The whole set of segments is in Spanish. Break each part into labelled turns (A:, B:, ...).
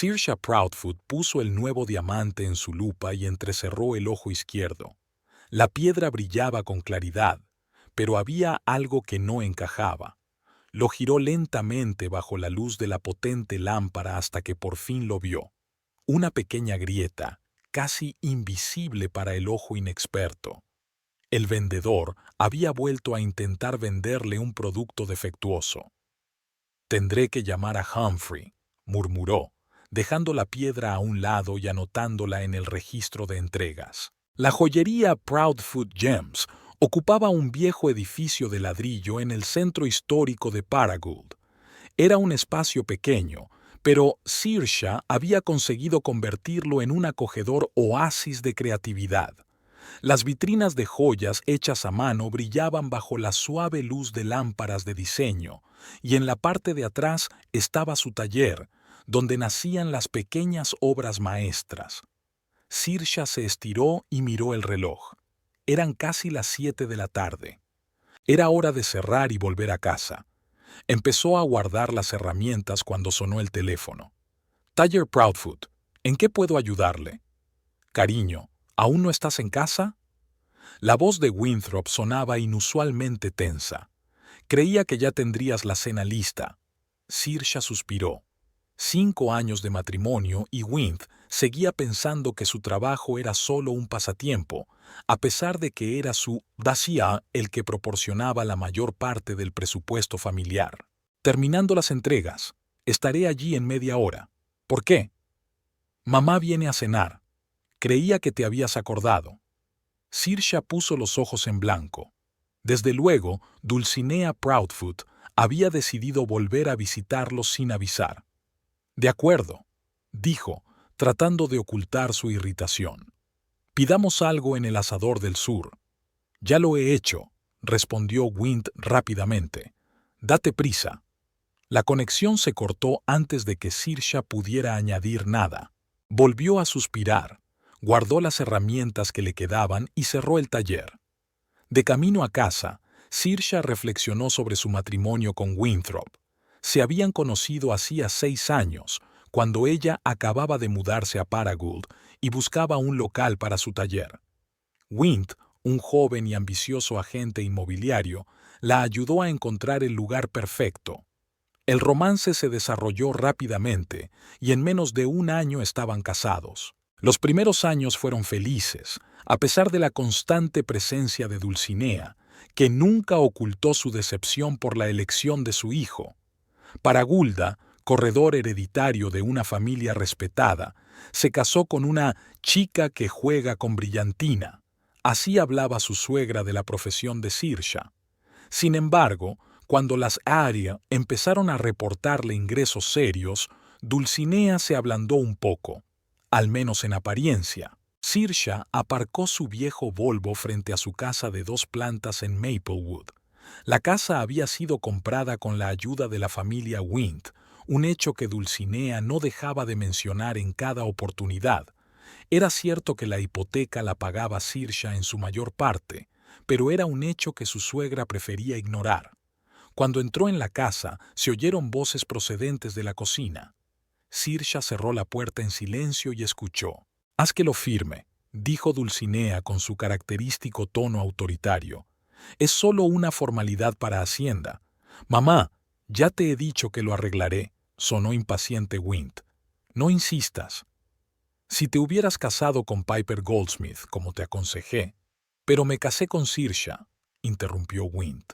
A: Saoirse Proudfoot puso el nuevo diamante en su lupa y entrecerró el ojo izquierdo. La piedra brillaba con claridad, pero había algo que no encajaba. Lo giró lentamente bajo la luz de la potente lámpara hasta que por fin lo vio. Una pequeña grieta, casi invisible para el ojo inexperto. El vendedor había vuelto a intentar venderle un producto defectuoso. «Tendré que llamar a Humphrey», murmuró, dejando la piedra a un lado y anotándola en el registro de entregas. La joyería Proudfoot Gems ocupaba un viejo edificio de ladrillo en el centro histórico de Paragould. Era un espacio pequeño, pero Saoirse había conseguido convertirlo en un acogedor oasis de creatividad. Las vitrinas de joyas hechas a mano brillaban bajo la suave luz de lámparas de diseño, y en la parte de atrás estaba su taller, donde nacían las pequeñas obras maestras. Saoirse se estiró y miró el reloj. Eran casi las 7 de la tarde. Era hora de cerrar y volver a casa. Empezó a guardar las herramientas cuando sonó el teléfono. «Taller Proudfoot, ¿en qué puedo ayudarle?» «Cariño, ¿aún no estás en casa?» La voz de Winthrop sonaba inusualmente tensa. «Creía que ya tendrías la cena lista». Saoirse suspiró. 5 años de matrimonio y Winthrop seguía pensando que su trabajo era solo un pasatiempo, a pesar de que era su dacia el que proporcionaba la mayor parte del presupuesto familiar. «Terminando las entregas. Estaré allí en media hora». «¿Por qué?» «Mamá viene a cenar. Creía que te habías acordado». Saoirse puso los ojos en blanco. Desde luego, Dulcinea Proudfoot había decidido volver a visitarlos sin avisar. «De acuerdo», dijo, tratando de ocultar su irritación. «Pidamos algo en el asador del sur». «Ya lo he hecho», respondió Wint rápidamente. «Date prisa». La conexión se cortó antes de que Saoirse pudiera añadir nada. Volvió a suspirar, guardó las herramientas que le quedaban y cerró el taller. De camino a casa, Saoirse reflexionó sobre su matrimonio con Winthrop. Se habían conocido hacía 6 años, cuando ella acababa de mudarse a Paragould y buscaba un local para su taller. Wint, un joven y ambicioso agente inmobiliario, la ayudó a encontrar el lugar perfecto. El romance se desarrolló rápidamente y en menos de 1 año estaban casados. Los primeros años fueron felices, a pesar de la constante presencia de Dulcinea, que nunca ocultó su decepción por la elección de su hijo. Paragulda, corredor hereditario de una familia respetada, se casó con una chica que juega con brillantina. Así hablaba su suegra de la profesión de Saoirse. Sin embargo, cuando las Aria empezaron a reportarle ingresos serios, Dulcinea se ablandó un poco, al menos en apariencia. Saoirse aparcó su viejo Volvo frente a su casa de 2 plantas en Maplewood. La casa había sido comprada con la ayuda de la familia Wint, un hecho que Dulcinea no dejaba de mencionar en cada oportunidad. Era cierto que la hipoteca la pagaba Saoirse en su mayor parte, pero era un hecho que su suegra prefería ignorar. Cuando entró en la casa, se oyeron voces procedentes de la cocina. Saoirse cerró la puerta en silencio y escuchó. «Haz que lo firme», dijo Dulcinea con su característico tono autoritario. «Es solo una formalidad para Hacienda». «Mamá, ya te he dicho que lo arreglaré», sonó impaciente Wint. «No insistas». «Si te hubieras casado con Piper Goldsmith, como te aconsejé». «Pero me casé con Saoirse», interrumpió Wint.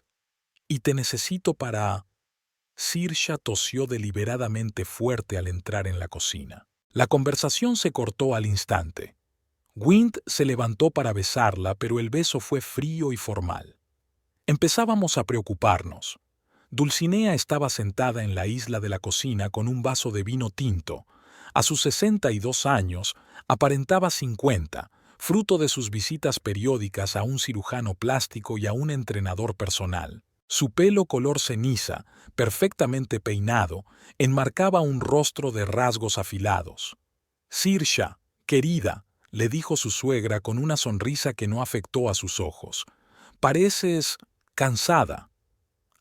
A: «Y te necesito para...» Saoirse tosió deliberadamente fuerte al entrar en la cocina. La conversación se cortó al instante. Wint se levantó para besarla, pero el beso fue frío y formal. Empezábamos a preocuparnos. Dulcinea estaba sentada en la isla de la cocina con un vaso de vino tinto. A sus 62 años, aparentaba 50, fruto de sus visitas periódicas a un cirujano plástico y a un entrenador personal. Su pelo color ceniza, perfectamente peinado, enmarcaba un rostro de rasgos afilados. «Saoirse, querida», le dijo su suegra con una sonrisa que no afectó a sus ojos. «Pareces cansada».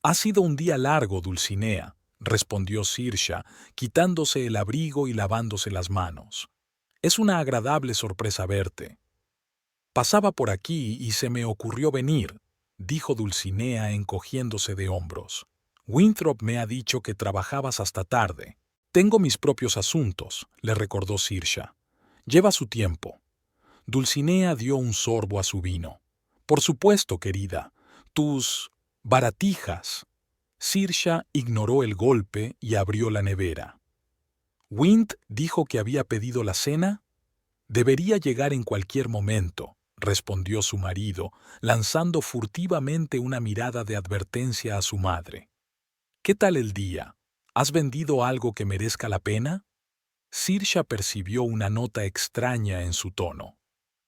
A: «Ha sido un día largo, Dulcinea», respondió Saoirse, quitándose el abrigo y lavándose las manos. «Es una agradable sorpresa verte». «Pasaba por aquí y se me ocurrió venir», dijo Dulcinea encogiéndose de hombros. «Winthrop me ha dicho que trabajabas hasta tarde». «Tengo mis propios asuntos», le recordó Saoirse. «Lleva su tiempo». Dulcinea dio un sorbo a su vino. «Por supuesto, querida. Tus baratijas». Saoirse ignoró el golpe y abrió la nevera. «¿Wind dijo que había pedido la cena?» «Debería llegar en cualquier momento», respondió su marido, lanzando furtivamente una mirada de advertencia a su madre. «¿Qué tal el día? ¿Has vendido algo que merezca la pena?» Saoirse percibió una nota extraña en su tono.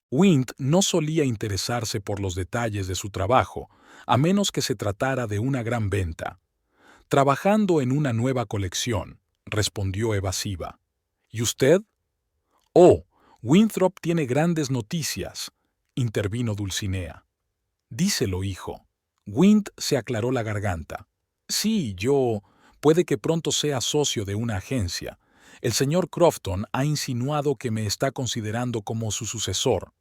A: Wind no solía interesarse por los detalles de su trabajo, a menos que se tratara de una gran venta. «Trabajando en una nueva colección», respondió evasiva. «¿Y usted?» «Oh, Winthrop tiene grandes noticias», intervino Dulcinea. «Díselo, hijo». Wind se aclaró la garganta. «Sí, yo... Puede que pronto sea socio de una agencia. El señor Crofton ha insinuado que me está considerando como su sucesor».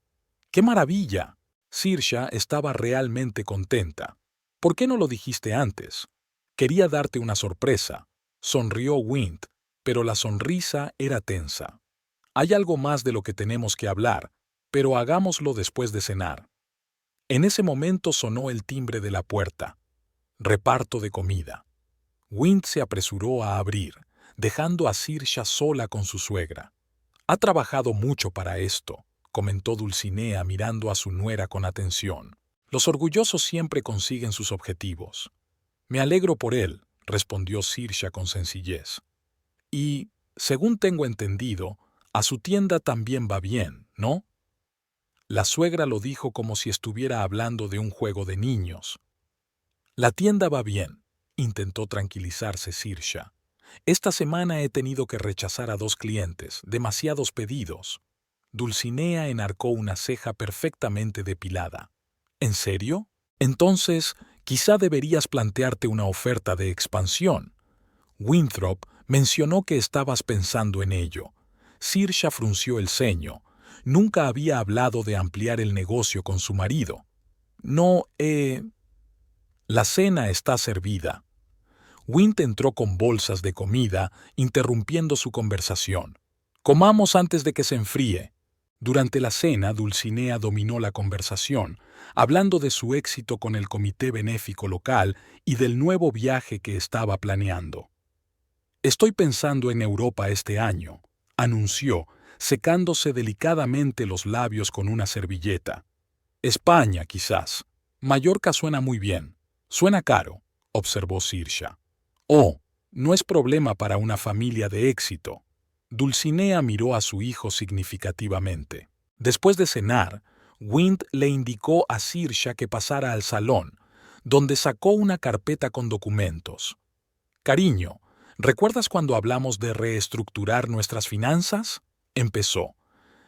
A: «¡Qué maravilla!» Saoirse estaba realmente contenta. «¿Por qué no lo dijiste antes?» «Quería darte una sorpresa», sonrió Wind, pero la sonrisa era tensa. «Hay algo más de lo que tenemos que hablar, pero hagámoslo después de cenar». En ese momento sonó el timbre de la puerta. «Reparto de comida». Wind se apresuró a abrir, dejando a Saoirse sola con su suegra. «Ha trabajado mucho para esto», comentó Dulcinea mirando a su nuera con atención. «Los orgullosos siempre consiguen sus objetivos». «Me alegro por él», respondió Saoirse con sencillez. «Y, según tengo entendido, a su tienda también va bien, ¿no?» La suegra lo dijo como si estuviera hablando de un juego de niños. «La tienda va bien», intentó tranquilizarse Saoirse. «Esta semana he tenido que rechazar a 2 clientes, demasiados pedidos». Dulcinea enarcó una ceja perfectamente depilada. «¿En serio? Entonces, quizá deberías plantearte una oferta de expansión». Winthrop mencionó que estabas pensando en ello. Saoirse frunció el ceño. Nunca había hablado de ampliar el negocio con su marido. «No, La cena está servida». Wind entró con bolsas de comida, interrumpiendo su conversación. «Comamos antes de que se enfríe». Durante la cena, Dulcinea dominó la conversación, hablando de su éxito con el comité benéfico local y del nuevo viaje que estaba planeando. «Estoy pensando en Europa este año», anunció, secándose delicadamente los labios con una servilleta. «España, quizás. Mallorca suena muy bien». «Suena caro», observó Saoirse. «Oh, no es problema para una familia de éxito». Dulcinea miró a su hijo significativamente. Después de cenar, Wind le indicó a Saoirse que pasara al salón, donde sacó una carpeta con documentos. «Cariño, ¿recuerdas cuando hablamos de reestructurar nuestras finanzas?», empezó.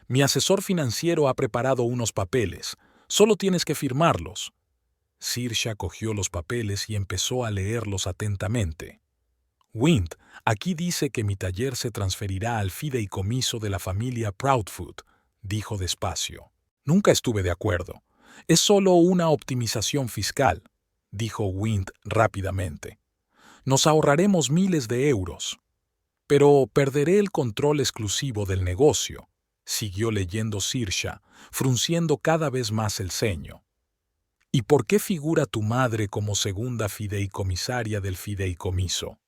A: «Mi asesor financiero ha preparado unos papeles. Solo tienes que firmarlos». Saoirse cogió los papeles y empezó a leerlos atentamente. «Wind, aquí dice que mi taller se transferirá al fideicomiso de la familia Proudfoot», dijo despacio. «Nunca estuve de acuerdo. Es solo una optimización fiscal», dijo Wind rápidamente. «Nos ahorraremos miles de euros». «Pero perderé el control exclusivo del negocio», siguió leyendo Saoirse, frunciendo cada vez más el ceño. «¿Y por qué figura tu madre como segunda fideicomisaria del fideicomiso?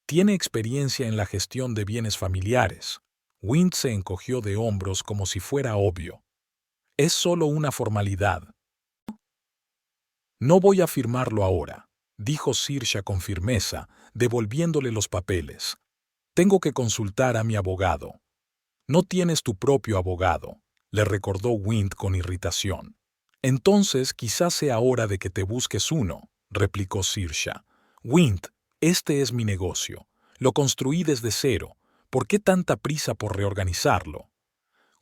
A: Tiene experiencia en la gestión de bienes familiares». Wind se encogió de hombros como si fuera obvio. «Es solo una formalidad». «No voy a firmarlo ahora», dijo Saoirse con firmeza, devolviéndole los papeles. «Tengo que consultar a mi abogado». «No tienes tu propio abogado», le recordó Wind con irritación. «Entonces quizás sea hora de que te busques uno», replicó Saoirse. «Wind, este es mi negocio. Lo construí desde cero. ¿Por qué tanta prisa por reorganizarlo?»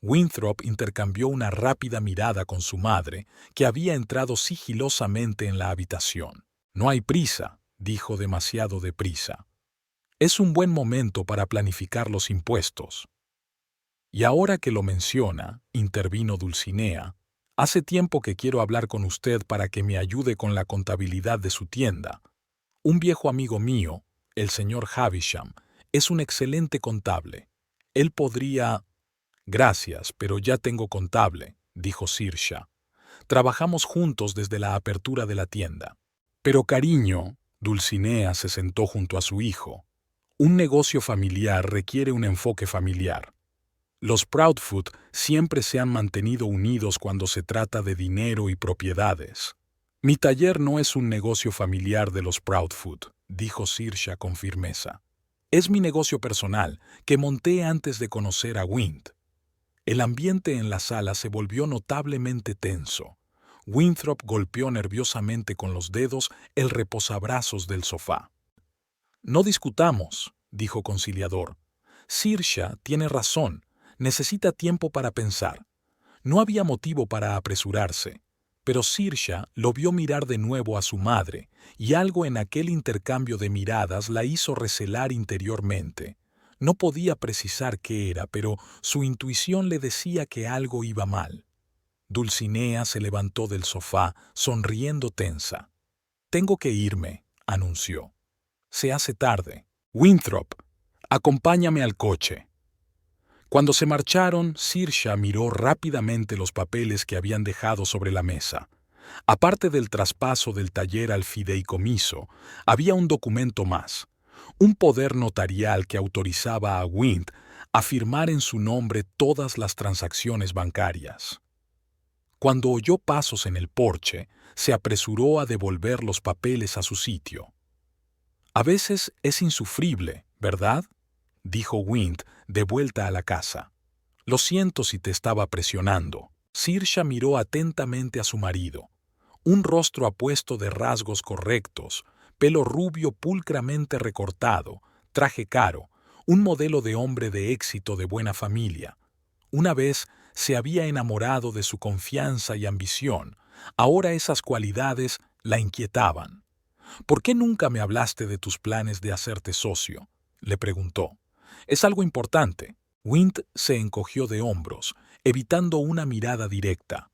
A: Winthrop intercambió una rápida mirada con su madre, que había entrado sigilosamente en la habitación. «No hay prisa», dijo demasiado deprisa. Es un buen momento para planificar los impuestos. Y ahora que lo menciona, intervino Dulcinea, hace tiempo que quiero hablar con usted para que me ayude con la contabilidad de su tienda. Un viejo amigo mío, el señor Havisham, es un excelente contable. Él podría... Gracias, pero ya tengo contable, dijo Saoirse. Trabajamos juntos desde la apertura de la tienda. Pero cariño, Dulcinea se sentó junto a su hijo. Un negocio familiar requiere un enfoque familiar. Los Proudfoot siempre se han mantenido unidos cuando se trata de dinero y propiedades. Mi taller no es un negocio familiar de los Proudfoot, dijo Saoirse con firmeza. Es mi negocio personal, que monté antes de conocer a Wind. El ambiente en la sala se volvió notablemente tenso. Winthrop golpeó nerviosamente con los dedos el reposabrazos del sofá. No discutamos, dijo conciliador. Saoirse tiene razón, necesita tiempo para pensar. No había motivo para apresurarse, pero Saoirse lo vio mirar de nuevo a su madre, y algo en aquel intercambio de miradas la hizo recelar interiormente. No podía precisar qué era, pero su intuición le decía que algo iba mal. Dulcinea se levantó del sofá, sonriendo tensa. «Tengo que irme», anunció. «Se hace tarde. Winthrop, acompáñame al coche». Cuando se marcharon, Saoirse miró rápidamente los papeles que habían dejado sobre la mesa. Aparte del traspaso del taller al fideicomiso, había un documento más, un poder notarial que autorizaba a Wind a firmar en su nombre todas las transacciones bancarias. Cuando oyó pasos en el porche, se apresuró a devolver los papeles a su sitio. «A veces es insufrible, ¿verdad?», dijo Wind de vuelta a la casa. «Lo siento si te estaba presionando». Saoirse miró atentamente a su marido. Un rostro apuesto de rasgos correctos, pelo rubio pulcramente recortado, traje caro, un modelo de hombre de éxito de buena familia. Una vez se había enamorado de su confianza y ambición, ahora esas cualidades la inquietaban. «¿Por qué nunca me hablaste de tus planes de hacerte socio?», le preguntó. «Es algo importante». Wind se encogió de hombros, evitando una mirada directa.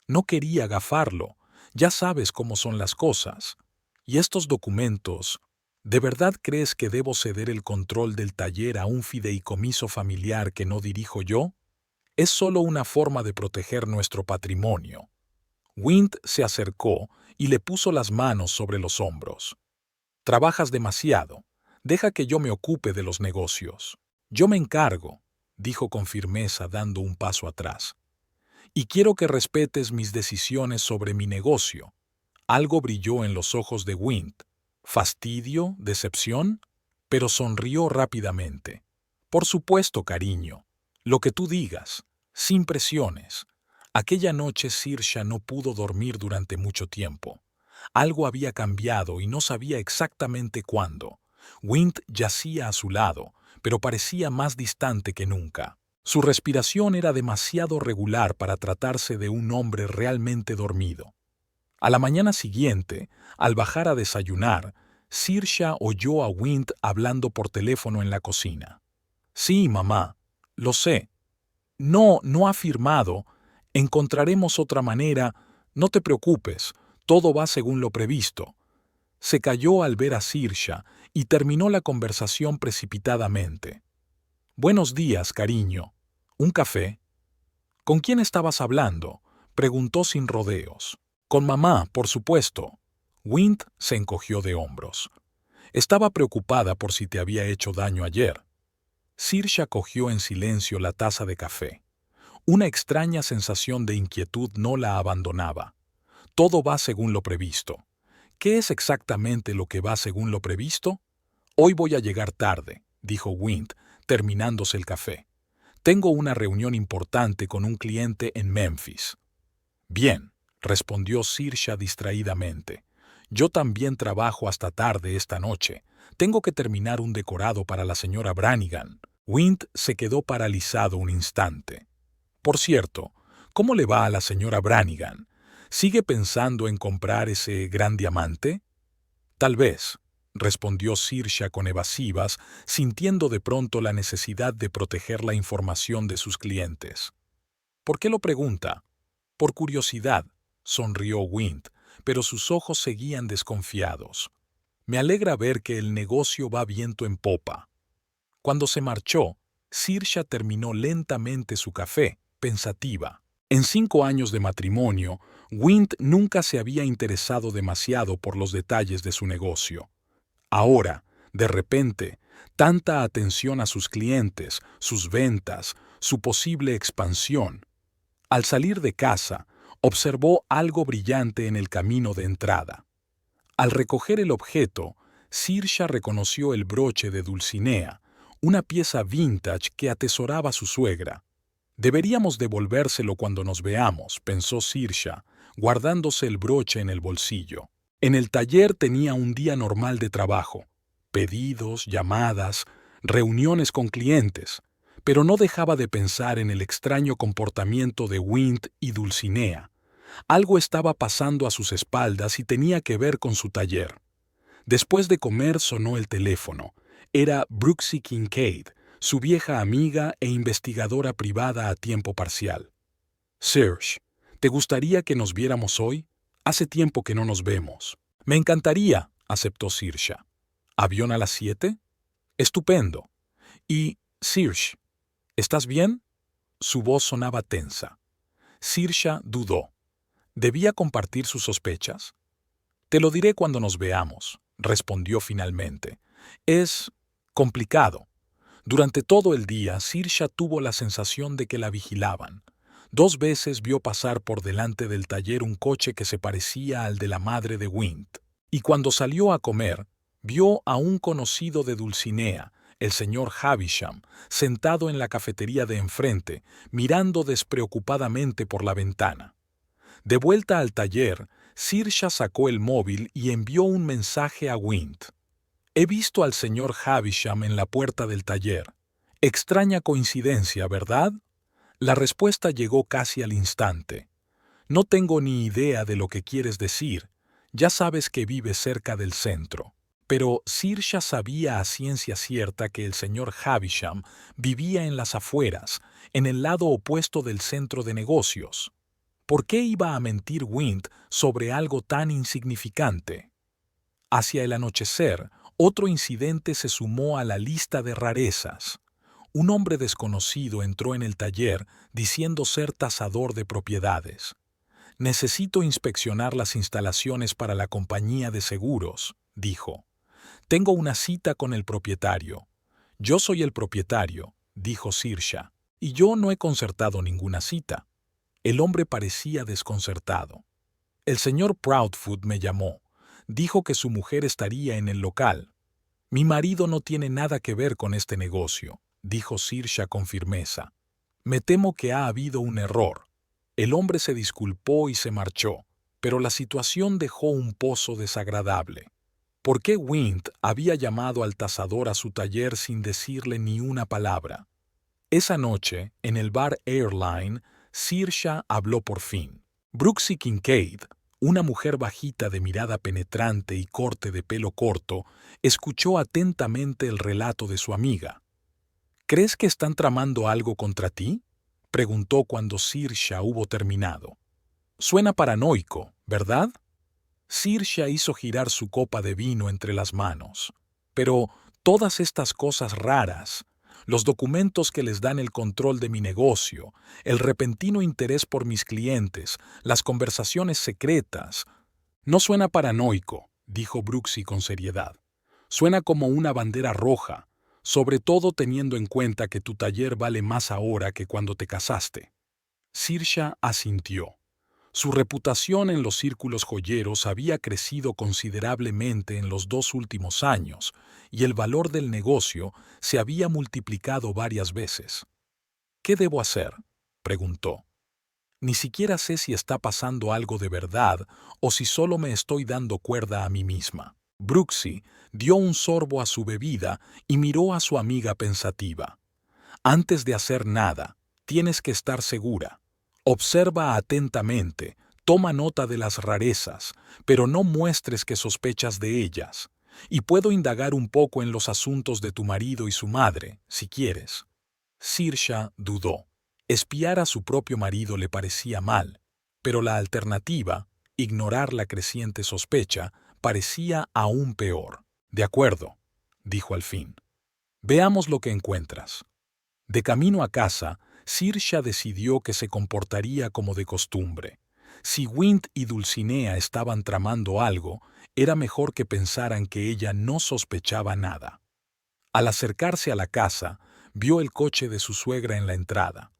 A: No quería gafarlo, ya sabes cómo son las cosas. ¿Y estos documentos? ¿De verdad crees que debo ceder el control del taller a un fideicomiso familiar que no dirijo yo? Es solo una forma de proteger nuestro patrimonio». Wind se acercó y le puso las manos sobre los hombros. «Trabajas demasiado. Deja que yo me ocupe de los negocios». «Yo me encargo», dijo con firmeza dando un paso atrás. «Y quiero que respetes mis decisiones sobre mi negocio». Algo brilló en los ojos de Wind. ¿Fastidio? ¿Decepción? Pero sonrió rápidamente. «Por supuesto, cariño. Lo que tú digas. Sin presiones». Aquella noche Saoirse no pudo dormir durante mucho tiempo. Algo había cambiado y no sabía exactamente cuándo. Wind yacía a su lado, pero parecía más distante que nunca. Su respiración era demasiado regular para tratarse de un hombre realmente dormido. A la mañana siguiente, al bajar a desayunar, Saoirse oyó a Wind hablando por teléfono en la cocina. «Sí, mamá, lo sé. No ha firmado. Encontraremos otra manera. No te preocupes, todo va según lo previsto». Se calló al ver a Saoirse y terminó la conversación precipitadamente. «Buenos días, cariño. ¿Un café?» «¿Con quién estabas hablando?», preguntó sin rodeos. «Con mamá, por supuesto». Wind se encogió de hombros. «Estaba preocupada por si te había hecho daño ayer». Saoirse cogió en silencio la taza de café. Una extraña sensación de inquietud no la abandonaba. Todo va según lo previsto. ¿Qué es exactamente lo que va según lo previsto? «Hoy voy a llegar tarde», dijo Wind, terminándose el café. «Tengo una reunión importante con un cliente en Memphis». «Bien», respondió Saoirse distraídamente. «Yo también trabajo hasta tarde esta noche. Tengo que terminar un decorado para la señora Brannigan». Wind se quedó paralizado un instante. «Por cierto, ¿cómo le va a la señora Brannigan? ¿Sigue pensando en comprar ese gran diamante?» «Tal vez. respondió Saoirse con evasivas, sintiendo de pronto la necesidad de proteger la información de sus clientes. ¿Por qué lo pregunta? Por curiosidad, sonrió Wind, pero sus ojos seguían desconfiados. Me alegra ver que el negocio va viento en popa. Cuando se marchó, Saoirse terminó lentamente su café, pensativa. En 5 años de matrimonio, Wind nunca se había interesado demasiado por los detalles de su negocio. Ahora, de repente, tanta atención a sus clientes, sus ventas, su posible expansión. Al salir de casa, observó algo brillante en el camino de entrada. Al recoger el objeto, Saoirse reconoció el broche de Dulcinea, una pieza vintage que atesoraba su suegra. Deberíamos devolvérselo cuando nos veamos, pensó Saoirse, guardándose el broche en el bolsillo. En el taller tenía un día normal de trabajo, pedidos, llamadas, reuniones con clientes, pero no dejaba de pensar en el extraño comportamiento de Wind y Dulcinea. Algo estaba pasando a sus espaldas y tenía que ver con su taller. Después de comer sonó el teléfono. Era Brooksy Kincaid, su vieja amiga e investigadora privada a tiempo parcial. «Saoirse, ¿te gustaría que nos viéramos hoy? Hace tiempo que no nos vemos». «Me encantaría», aceptó Saoirse. «¿Avión a las 7? Estupendo. Y, Saoirse, ¿estás bien?» Su voz sonaba tensa. Saoirse dudó. ¿Debía compartir sus sospechas? «Te lo diré cuando nos veamos», respondió finalmente. «Es complicado». Durante todo el día, Saoirse tuvo la sensación de que la vigilaban. 2 veces vio pasar por delante del taller un coche que se parecía al de la madre de Wind. Y cuando salió a comer, vio a un conocido de Dulcinea, el señor Havisham, sentado en la cafetería de enfrente, mirando despreocupadamente por la ventana. De vuelta al taller, Saoirse sacó el móvil y envió un mensaje a Wind. «He visto al señor Havisham en la puerta del taller. Extraña coincidencia, ¿verdad?» La respuesta llegó casi al instante. «No tengo ni idea de lo que quieres decir. Ya sabes que vive cerca del centro». Pero Saoirse sabía a ciencia cierta que el señor Havisham vivía en las afueras, en el lado opuesto del centro de negocios. ¿Por qué iba a mentir Wind sobre algo tan insignificante? Hacia el anochecer, otro incidente se sumó a la lista de rarezas. Un hombre desconocido entró en el taller diciendo ser tasador de propiedades. «Necesito inspeccionar las instalaciones para la compañía de seguros», dijo. «Tengo una cita con el propietario». «Yo soy el propietario», dijo Saoirse, «y yo no he concertado ninguna cita». El hombre parecía desconcertado. «El señor Proudfoot me llamó. Dijo que su mujer estaría en el local». «Mi marido no tiene nada que ver con este negocio», dijo Saoirse con firmeza. «Me temo que ha habido un error». El hombre se disculpó y se marchó, pero la situación dejó un pozo desagradable. ¿Por qué Wind había llamado al tasador a su taller sin decirle ni una palabra? Esa noche, en el bar Airline, Saoirse habló por fin. Brooksy Kincaid, una mujer bajita de mirada penetrante y corte de pelo corto, escuchó atentamente el relato de su amiga. «¿Crees que están tramando algo contra ti?», preguntó cuando Saoirse hubo terminado. «Suena paranoico, ¿verdad?». Saoirse hizo girar su copa de vino entre las manos. «Pero todas estas cosas raras, los documentos que les dan el control de mi negocio, el repentino interés por mis clientes, las conversaciones secretas». «No suena paranoico», dijo Brooksy con seriedad. «Suena como una bandera roja, sobre todo teniendo en cuenta que tu taller vale más ahora que cuando te casaste». Saoirse asintió. Su reputación en los círculos joyeros había crecido considerablemente en los 2 últimos años, y el valor del negocio se había multiplicado varias veces. «¿Qué debo hacer?», preguntó. «Ni siquiera sé si está pasando algo de verdad o si solo me estoy dando cuerda a mí misma». Brooksy dio un sorbo a su bebida y miró a su amiga pensativa. «Antes de hacer nada, tienes que estar segura. Observa atentamente, toma nota de las rarezas, pero no muestres que sospechas de ellas. Y puedo indagar un poco en los asuntos de tu marido y su madre, si quieres. Saoirse dudó. Espiar a su propio marido le parecía mal, pero la alternativa, ignorar la creciente sospecha, parecía aún peor. De acuerdo, dijo al fin. Veamos lo que encuentras. De camino a casa, Saoirse decidió que se comportaría como de costumbre. Si Wind y Dulcinea estaban tramando algo, era mejor que pensaran que ella no sospechaba nada. Al acercarse a la casa, vio el coche de su suegra en la entrada.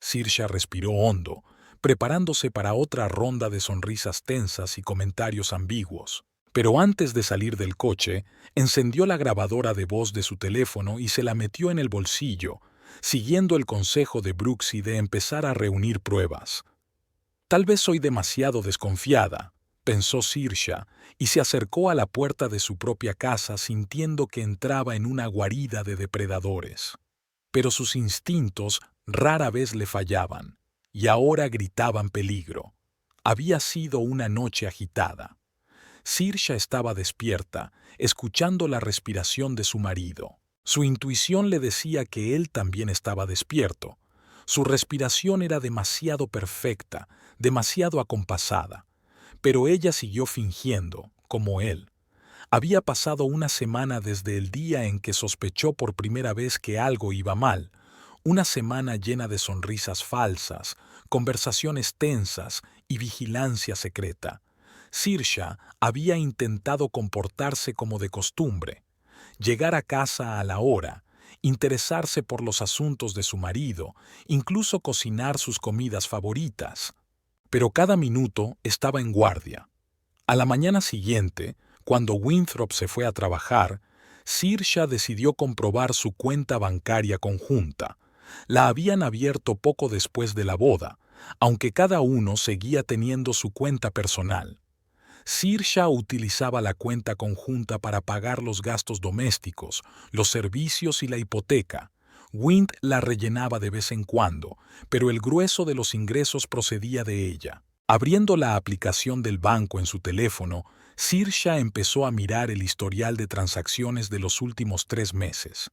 A: Saoirse respiró hondo, preparándose para otra ronda de sonrisas tensas y comentarios ambiguos. Pero antes de salir del coche, encendió la grabadora de voz de su teléfono y se la metió en el bolsillo, siguiendo el consejo de Brooksy de empezar a reunir pruebas. Tal vez soy demasiado desconfiada, pensó Saoirse, y se acercó a la puerta de su propia casa sintiendo que entraba en una guarida de depredadores. Pero sus instintos rara vez le fallaban, y ahora gritaban peligro. Había sido una noche agitada. Saoirse estaba despierta, escuchando la respiración de su marido. Su intuición le decía que él también estaba despierto. Su respiración era demasiado perfecta, demasiado acompasada. Pero ella siguió fingiendo, como él. Había pasado una semana desde el día en que sospechó por primera vez que algo iba mal. Una semana llena de sonrisas falsas, conversaciones tensas y vigilancia secreta. Saoirse había intentado comportarse como de costumbre, llegar a casa a la hora, interesarse por los asuntos de su marido, incluso cocinar sus comidas favoritas. Pero cada minuto estaba en guardia. A la mañana siguiente, cuando Winthrop se fue a trabajar, Saoirse decidió comprobar su cuenta bancaria conjunta. La habían abierto poco después de la boda, aunque cada uno seguía teniendo su cuenta personal. Saoirse utilizaba la cuenta conjunta para pagar los gastos domésticos, los servicios y la hipoteca. Wind la rellenaba de vez en cuando, pero el grueso de los ingresos procedía de ella. Abriendo la aplicación del banco en su teléfono, Saoirse empezó a mirar el historial de transacciones de los últimos 3 meses.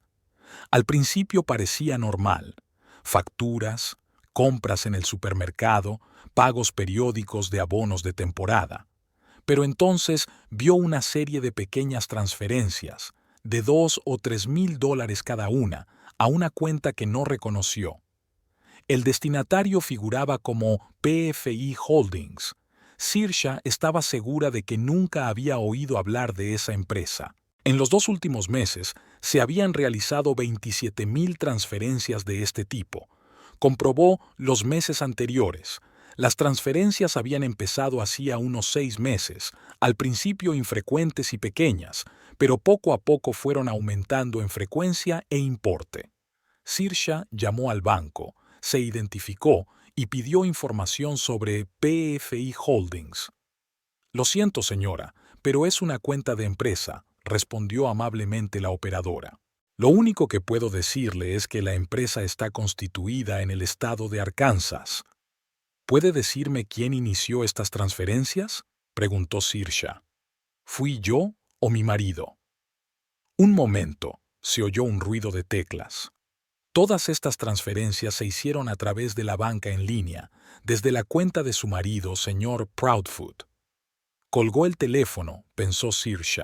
A: Al principio parecía normal. Facturas, compras en el supermercado, pagos periódicos de abonos de temporada. Pero entonces vio una serie de pequeñas transferencias, de $2 o $3,000 cada una, a una cuenta que no reconoció. El destinatario figuraba como PFI Holdings. Saoirse estaba segura de que nunca había oído hablar de esa empresa. En los 2 últimos meses se habían realizado 27,000 transferencias de este tipo. Comprobó los meses anteriores. Las transferencias habían empezado hacía unos 6 meses, al principio infrecuentes y pequeñas, pero poco a poco fueron aumentando en frecuencia e importe. Saoirse llamó al banco, se identificó y pidió información sobre PFI Holdings. «Lo siento, señora, pero es una cuenta de empresa», respondió amablemente la operadora. «Lo único que puedo decirle es que la empresa está constituida en el estado de Arkansas». «¿Puede decirme quién inició estas transferencias?», preguntó Saoirse. «¿Fui yo o mi marido?». Un momento, se oyó un ruido de teclas. Todas estas transferencias se hicieron a través de la banca en línea, desde la cuenta de su marido, señor Proudfoot. Colgó el teléfono, pensó Saoirse.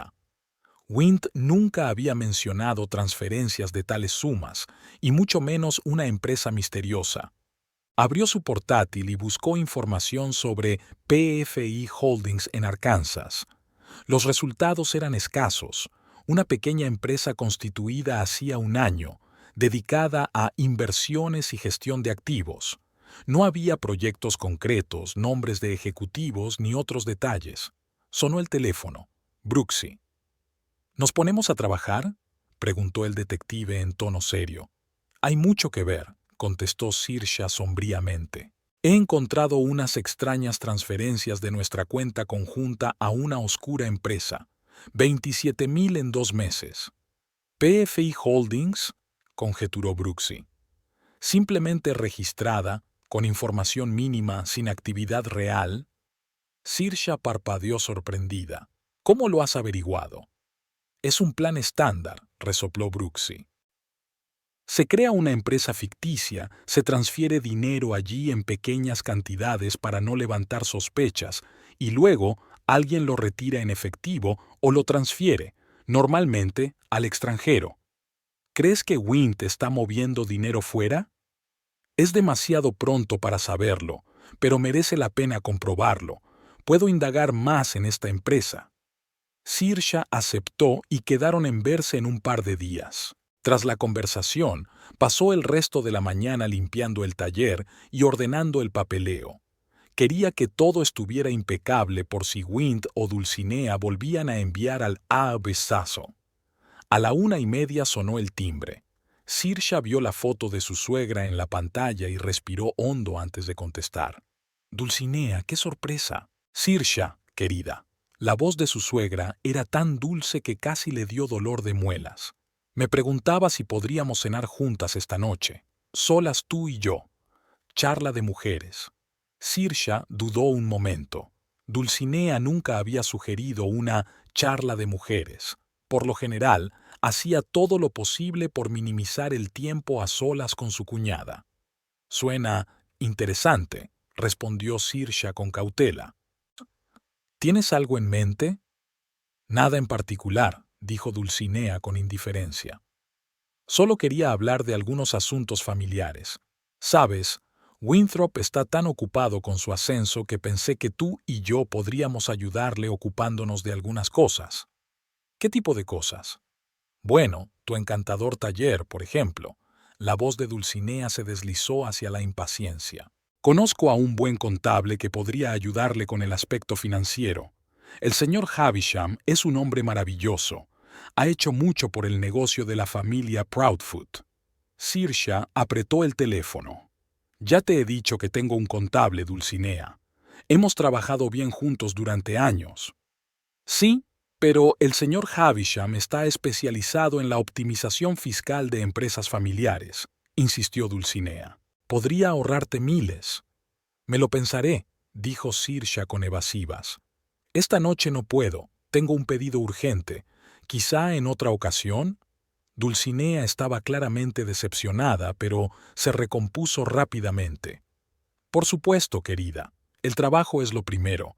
A: Wind nunca había mencionado transferencias de tales sumas, y mucho menos una empresa misteriosa. Abrió su portátil y buscó información sobre PFI Holdings en Arkansas. Los resultados eran escasos. Una pequeña empresa constituida hacía un año, dedicada a inversiones y gestión de activos. No había proyectos concretos, nombres de ejecutivos ni otros detalles. Sonó el teléfono. Brooksy. «¿Nos ponemos a trabajar?», preguntó el detective en tono serio. «Hay mucho que ver», contestó Saoirse sombríamente. «He encontrado unas extrañas transferencias de nuestra cuenta conjunta a una oscura empresa. 27,000 en 2 meses». «PFI Holdings», conjeturó Brooksy. «Simplemente registrada, con información mínima, sin actividad real». Saoirse parpadeó sorprendida. «¿Cómo lo has averiguado?». Es un plan estándar, resopló Brooksy. Se crea una empresa ficticia, se transfiere dinero allí en pequeñas cantidades para no levantar sospechas, y luego alguien lo retira en efectivo o lo transfiere, normalmente al extranjero. ¿Crees que Wint está moviendo dinero fuera? Es demasiado pronto para saberlo, pero merece la pena comprobarlo. Puedo indagar más en esta empresa. Saoirse aceptó y quedaron en verse en un par de días. Tras la conversación, pasó el resto de la mañana limpiando el taller y ordenando el papeleo. Quería que todo estuviera impecable por si Wint o Dulcinea volvían a enviar al besazo. A la 1:30 sonó el timbre. Saoirse vio la foto de su suegra en la pantalla y respiró hondo antes de contestar. Dulcinea, qué sorpresa. Saoirse, querida. La voz de su suegra era tan dulce que casi le dio dolor de muelas. Me preguntaba si podríamos cenar juntas esta noche, solas tú y yo. Charla de mujeres. Saoirse dudó un momento. Dulcinea nunca había sugerido una charla de mujeres. Por lo general, hacía todo lo posible por minimizar el tiempo a solas con su cuñada. Suena interesante, respondió Saoirse con cautela. ¿Tienes algo en mente? Nada en particular, dijo Dulcinea con indiferencia. Solo quería hablar de algunos asuntos familiares. Sabes, Winthrop está tan ocupado con su ascenso que pensé que tú y yo podríamos ayudarle ocupándonos de algunas cosas. ¿Qué tipo de cosas? Bueno, tu encantador taller, por ejemplo. La voz de Dulcinea se deslizó hacia la impaciencia. Conozco a un buen contable que podría ayudarle con el aspecto financiero. El señor Havisham es un hombre maravilloso. Ha hecho mucho por el negocio de la familia Proudfoot. Saoirse apretó el teléfono. Ya te he dicho que tengo un contable, Dulcinea. Hemos trabajado bien juntos durante años. Sí, pero el señor Havisham está especializado en la optimización fiscal de empresas familiares, insistió Dulcinea. Podría ahorrarte miles. Me lo pensaré, dijo Saoirse con evasivas. Esta noche no puedo, tengo un pedido urgente. ¿Quizá en otra ocasión? Dulcinea estaba claramente decepcionada, pero se recompuso rápidamente. Por supuesto, querida, el trabajo es lo primero.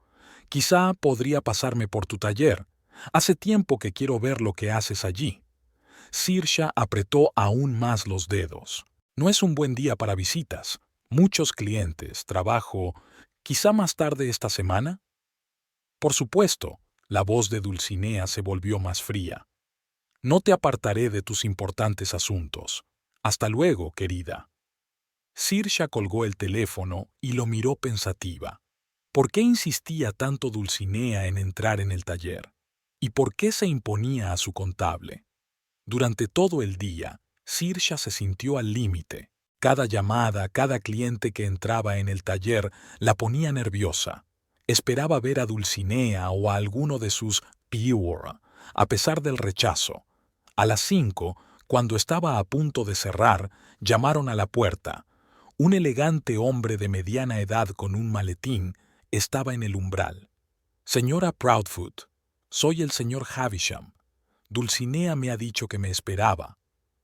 A: Quizá podría pasarme por tu taller. Hace tiempo que quiero ver lo que haces allí. Saoirse apretó aún más los dedos. No es un buen día para visitas. Muchos clientes, trabajo. ¿Quizá más tarde esta semana? Por supuesto, la voz de Dulcinea se volvió más fría. No te apartaré de tus importantes asuntos. Hasta luego, querida. Saoirse colgó el teléfono y lo miró pensativa. ¿Por qué insistía tanto Dulcinea en entrar en el taller? ¿Y por qué se imponía a su contable? Durante todo el día, Saoirse se sintió al límite. Cada llamada, cada cliente que entraba en el taller la ponía nerviosa. Esperaba ver a Dulcinea o a alguno de sus pure, a pesar del rechazo. A las 5, cuando estaba a punto de cerrar, llamaron a la puerta. Un elegante hombre de mediana edad con un maletín estaba en el umbral. Señora Proudfoot, soy el señor Havisham. Dulcinea me ha dicho que me esperaba.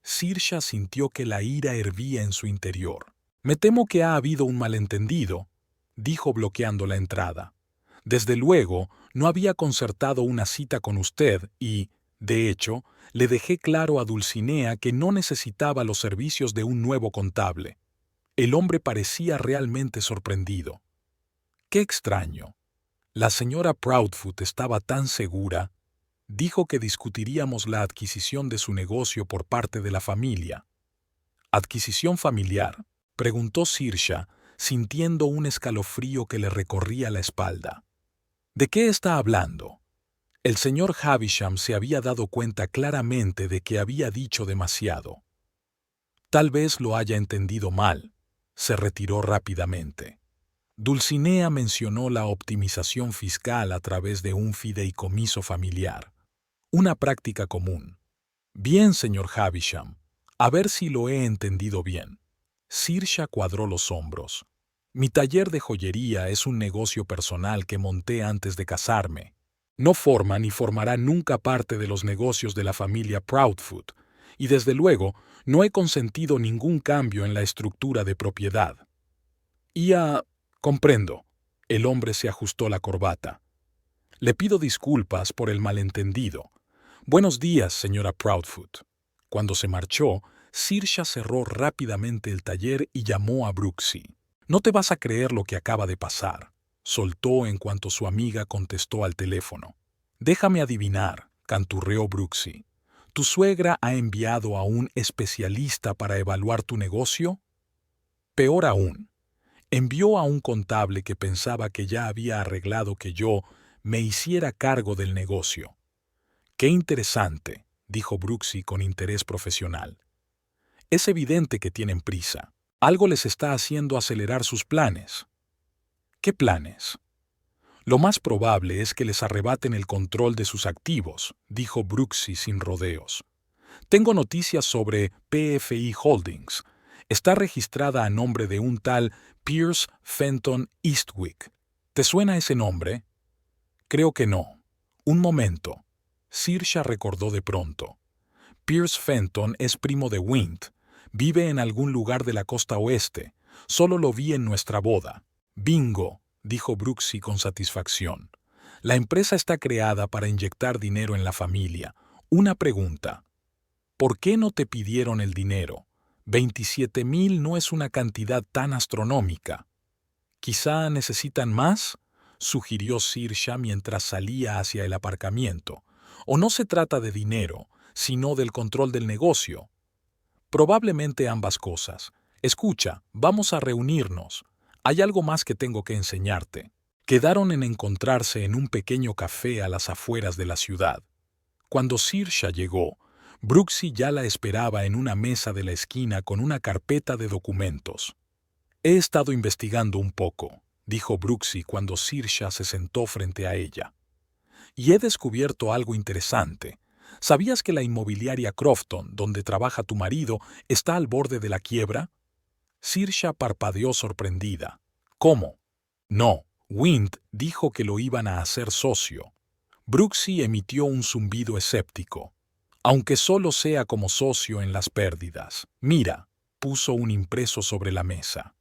A: Saoirse sintió que la ira hervía en su interior. Me temo que ha habido un malentendido, dijo bloqueando la entrada. Desde luego, no había concertado una cita con usted y, de hecho, le dejé claro a Dulcinea que no necesitaba los servicios de un nuevo contable. El hombre parecía realmente sorprendido. Qué extraño. La señora Proudfoot estaba tan segura. Dijo que discutiríamos la adquisición de su negocio por parte de la familia. ¿Adquisición familiar?, preguntó Saoirse, sintiendo un escalofrío que le recorría la espalda. ¿De qué está hablando? El señor Havisham se había dado cuenta claramente de que había dicho demasiado. Tal vez lo haya entendido mal. Se retiró rápidamente. Dulcinea mencionó la optimización fiscal a través de un fideicomiso familiar. Una práctica común. Bien, señor Havisham. A ver si lo he entendido bien. Saoirse cuadró los hombros. Mi taller de joyería es un negocio personal que monté antes de casarme. No forma ni formará nunca parte de los negocios de la familia Proudfoot, y desde luego no he consentido ningún cambio en la estructura de propiedad. Comprendo. El hombre se ajustó la corbata. Le pido disculpas por el malentendido. Buenos días, señora Proudfoot. Cuando se marchó, Saoirse cerró rápidamente el taller y llamó a Brooksy. No te vas a creer lo que acaba de pasar, soltó en cuanto su amiga contestó al teléfono. Déjame adivinar, canturreó Brooksy. ¿Tu suegra ha enviado a un especialista para evaluar tu negocio? Peor aún, envió a un contable que pensaba que ya había arreglado que yo me hiciera cargo del negocio. Qué interesante, dijo Brooksy con interés profesional. Es evidente que tienen prisa. Algo les está haciendo acelerar sus planes. ¿Qué planes? Lo más probable es que les arrebaten el control de sus activos, dijo Brooksy sin rodeos. Tengo noticias sobre PFI Holdings. Está registrada a nombre de un tal Pierce Fenton Eastwick. ¿Te suena ese nombre? Creo que no. Un momento. Saoirse recordó de pronto. Pierce Fenton es primo de Wind. Vive en algún lugar de la costa oeste. Solo lo vi en nuestra boda. Bingo, dijo Brooksy con satisfacción. La empresa está creada para inyectar dinero en la familia. Una pregunta. ¿Por qué no te pidieron el dinero? 27,000 no es una cantidad tan astronómica. ¿Quizá necesitan más?, sugirió Saoirse mientras salía hacia el aparcamiento. ¿O no se trata de dinero, sino del control del negocio? Probablemente ambas cosas. Escucha, vamos a reunirnos. Hay algo más que tengo que enseñarte. Quedaron en encontrarse en un pequeño café a las afueras de la ciudad. Cuando Saoirse llegó, Brooksy ya la esperaba en una mesa de la esquina con una carpeta de documentos. He estado investigando un poco, dijo Brooksy cuando Saoirse se sentó frente a ella. Y he descubierto algo interesante. ¿Sabías que la inmobiliaria Crofton, donde trabaja tu marido, está al borde de la quiebra? Saoirse parpadeó sorprendida. ¿Cómo? No, Wind dijo que lo iban a hacer socio. Brooksy emitió un zumbido escéptico. Aunque solo sea como socio en las pérdidas. Mira, puso un impreso sobre la mesa.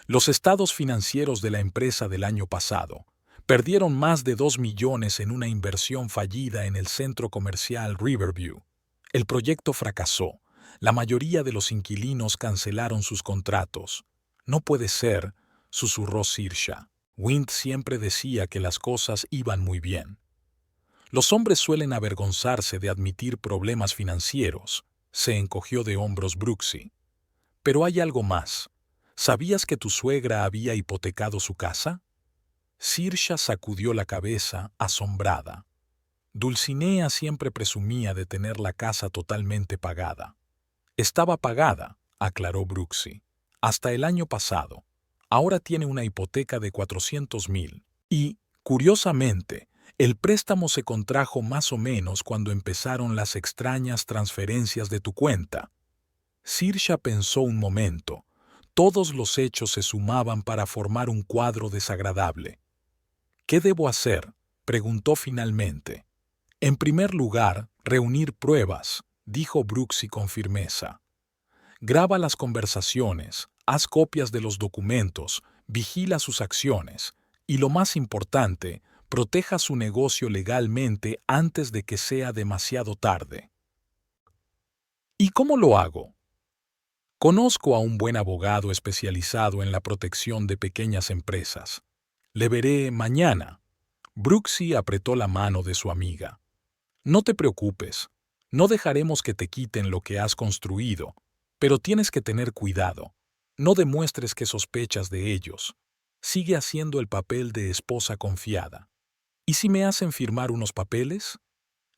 A: Los estados financieros de la empresa del año pasado. Perdieron más de 2 millones en una inversión fallida en el centro comercial Riverview. El proyecto fracasó. La mayoría de los inquilinos cancelaron sus contratos. No puede ser, susurró Saoirse. Wind siempre decía que las cosas iban muy bien. Los hombres suelen avergonzarse de admitir problemas financieros, se encogió de hombros Brooksy. Pero hay algo más. ¿Sabías que tu suegra había hipotecado su casa? Saoirse sacudió la cabeza, asombrada. Dulcinea siempre presumía de tener la casa totalmente pagada. Estaba pagada, aclaró Brooksy, hasta el año pasado. Ahora tiene una hipoteca de 400,000. Y, curiosamente, el préstamo se contrajo más o menos cuando empezaron las extrañas transferencias de tu cuenta. Saoirse pensó un momento. Todos los hechos se sumaban para formar un cuadro desagradable. ¿Qué debo hacer?, preguntó finalmente. En primer lugar, reunir pruebas, dijo Brooksy con firmeza. Graba las conversaciones, haz copias de los documentos, vigila sus acciones y, lo más importante, proteja su negocio legalmente antes de que sea demasiado tarde. ¿Y cómo lo hago? Conozco a un buen abogado especializado en la protección de pequeñas empresas. Le veré mañana. Brooksy apretó la mano de su amiga. No te preocupes, no dejaremos que te quiten lo que has construido, pero tienes que tener cuidado. No demuestres que sospechas de ellos. Sigue haciendo el papel de esposa confiada. ¿Y si me hacen firmar unos papeles?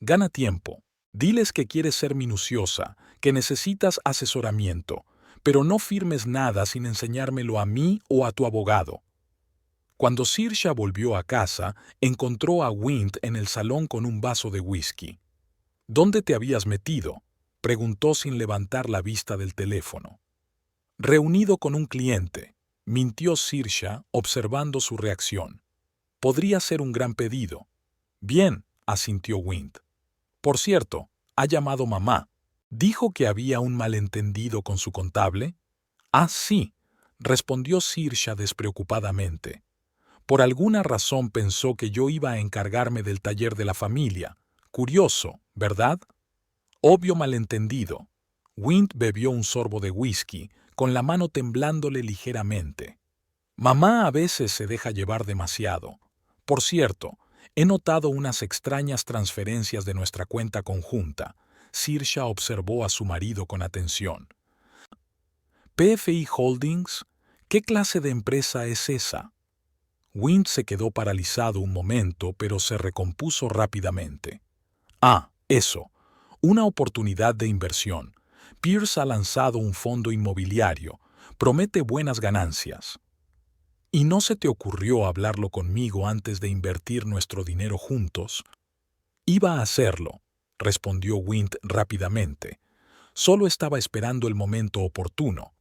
A: Gana tiempo. Diles que quieres ser minuciosa, que necesitas asesoramiento, pero no firmes nada sin enseñármelo a mí o a tu abogado. Cuando Saoirse volvió a casa, encontró a Wind en el salón con un vaso de whisky. ¿Dónde te habías metido?, preguntó sin levantar la vista del teléfono. Reunido con un cliente, mintió Saoirse observando su reacción. Podría ser un gran pedido. Bien, asintió Wind. Por cierto, ha llamado mamá. ¿Dijo que había un malentendido con su contable? Ah, sí, respondió Saoirse despreocupadamente. Por alguna razón pensó que yo iba a encargarme del taller de la familia. Curioso, ¿verdad? Obvio malentendido. Wind bebió un sorbo de whisky, con la mano temblándole ligeramente. Mamá a veces se deja llevar demasiado. Por cierto, he notado unas extrañas transferencias de nuestra cuenta conjunta. Saoirse observó a su marido con atención. ¿PFI Holdings? ¿Qué clase de empresa es esa? Wind se quedó paralizado un momento, pero se recompuso rápidamente. Ah, eso. Una oportunidad de inversión. Pierce ha lanzado un fondo inmobiliario. Promete buenas ganancias. ¿Y no se te ocurrió hablarlo conmigo antes de invertir nuestro dinero juntos? Iba a hacerlo, respondió Wind rápidamente. Solo estaba esperando el momento oportuno.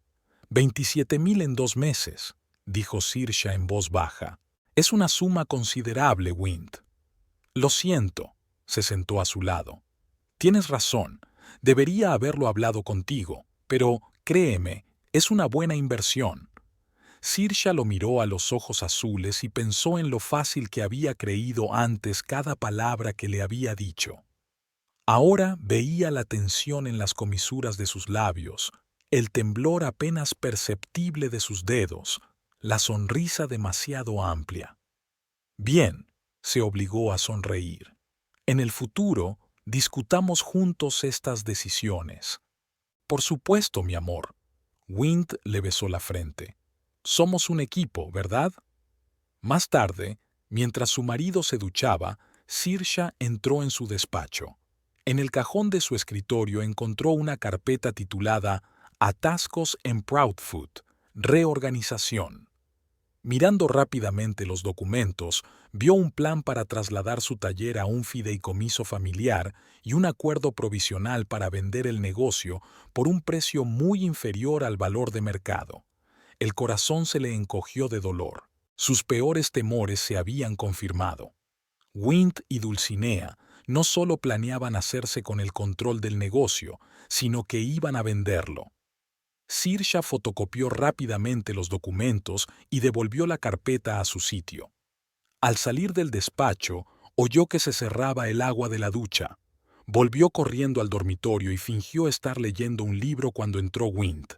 A: 27.000 en 2 meses, dijo Saoirse en voz baja. Es una suma considerable, Wind. Lo siento, se sentó a su lado. Tienes razón, debería haberlo hablado contigo, pero, créeme, es una buena inversión. Saoirse lo miró a los ojos azules y pensó en lo fácil que había creído antes cada palabra que le había dicho. Ahora veía la tensión en las comisuras de sus labios, el temblor apenas perceptible de sus dedos, la sonrisa demasiado amplia. Bien, se obligó a sonreír. En el futuro, discutamos juntos estas decisiones. Por supuesto, mi amor. Wind le besó la frente. Somos un equipo, ¿verdad? Más tarde, mientras su marido se duchaba, Saoirse entró en su despacho. En el cajón de su escritorio encontró una carpeta titulada Atascos en Proudfoot, reorganización. Mirando rápidamente los documentos, vio un plan para trasladar su taller a un fideicomiso familiar y un acuerdo provisional para vender el negocio por un precio muy inferior al valor de mercado. El corazón se le encogió de dolor. Sus peores temores se habían confirmado. Wind y Dulcinea no solo planeaban hacerse con el control del negocio, sino que iban a venderlo. Saoirse fotocopió rápidamente los documentos y devolvió la carpeta a su sitio. Al salir del despacho, oyó que se cerraba el agua de la ducha. Volvió corriendo al dormitorio y fingió estar leyendo un libro cuando entró Wind.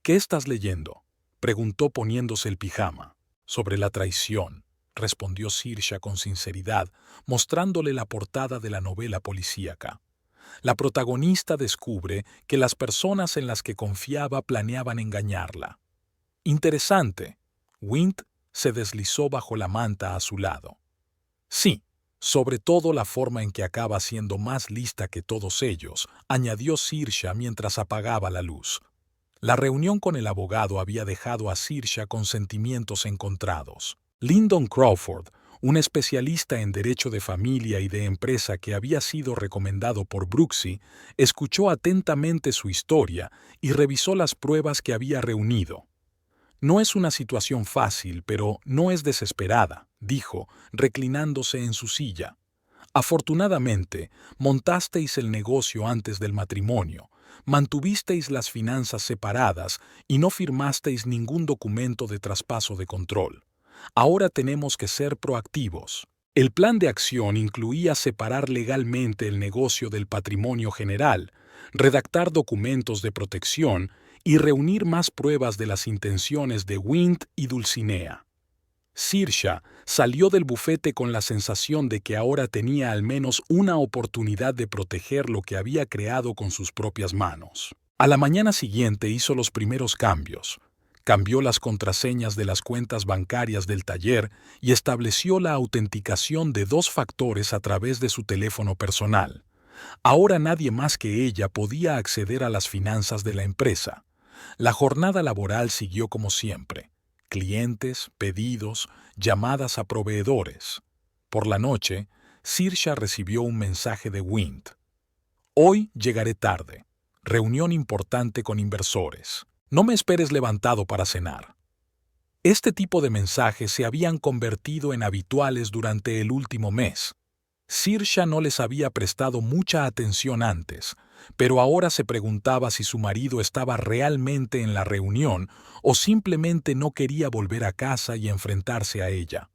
A: ¿Qué estás leyendo?, preguntó poniéndose el pijama. Sobre la traición, respondió Saoirse con sinceridad, mostrándole la portada de la novela policíaca. La protagonista descubre que las personas en las que confiaba planeaban engañarla. Interesante. Wind se deslizó bajo la manta a su lado. Sí, sobre todo la forma en que acaba siendo más lista que todos ellos, añadió Saoirse mientras apagaba la luz. La reunión con el abogado había dejado a Saoirse con sentimientos encontrados. Lyndon Crawford, un especialista en derecho de familia y de empresa que había sido recomendado por Brooksy, escuchó atentamente su historia y revisó las pruebas que había reunido. No es una situación fácil, pero no es desesperada, dijo, reclinándose en su silla. Afortunadamente, montasteis el negocio antes del matrimonio, mantuvisteis las finanzas separadas y no firmasteis ningún documento de traspaso de control. Ahora tenemos que ser proactivos. El plan de acción incluía separar legalmente el negocio del patrimonio general, redactar documentos de protección y reunir más pruebas de las intenciones de Wind y Dulcinea. Saoirse salió del bufete con la sensación de que ahora tenía al menos una oportunidad de proteger lo que había creado con sus propias manos. A la mañana siguiente hizo los primeros cambios. Cambió las contraseñas de las cuentas bancarias del taller y estableció la autenticación de 2 factores a través de su teléfono personal. Ahora nadie más que ella podía acceder a las finanzas de la empresa. La jornada laboral siguió como siempre. Clientes, pedidos, llamadas a proveedores. Por la noche, Saoirse recibió un mensaje de Wind. Hoy llegaré tarde. Reunión importante con inversores. No me esperes levantado para cenar. Este tipo de mensajes se habían convertido en habituales durante el último mes. Sirsha no les había prestado mucha atención antes, pero ahora se preguntaba si su marido estaba realmente en la reunión o simplemente no quería volver a casa y enfrentarse a ella.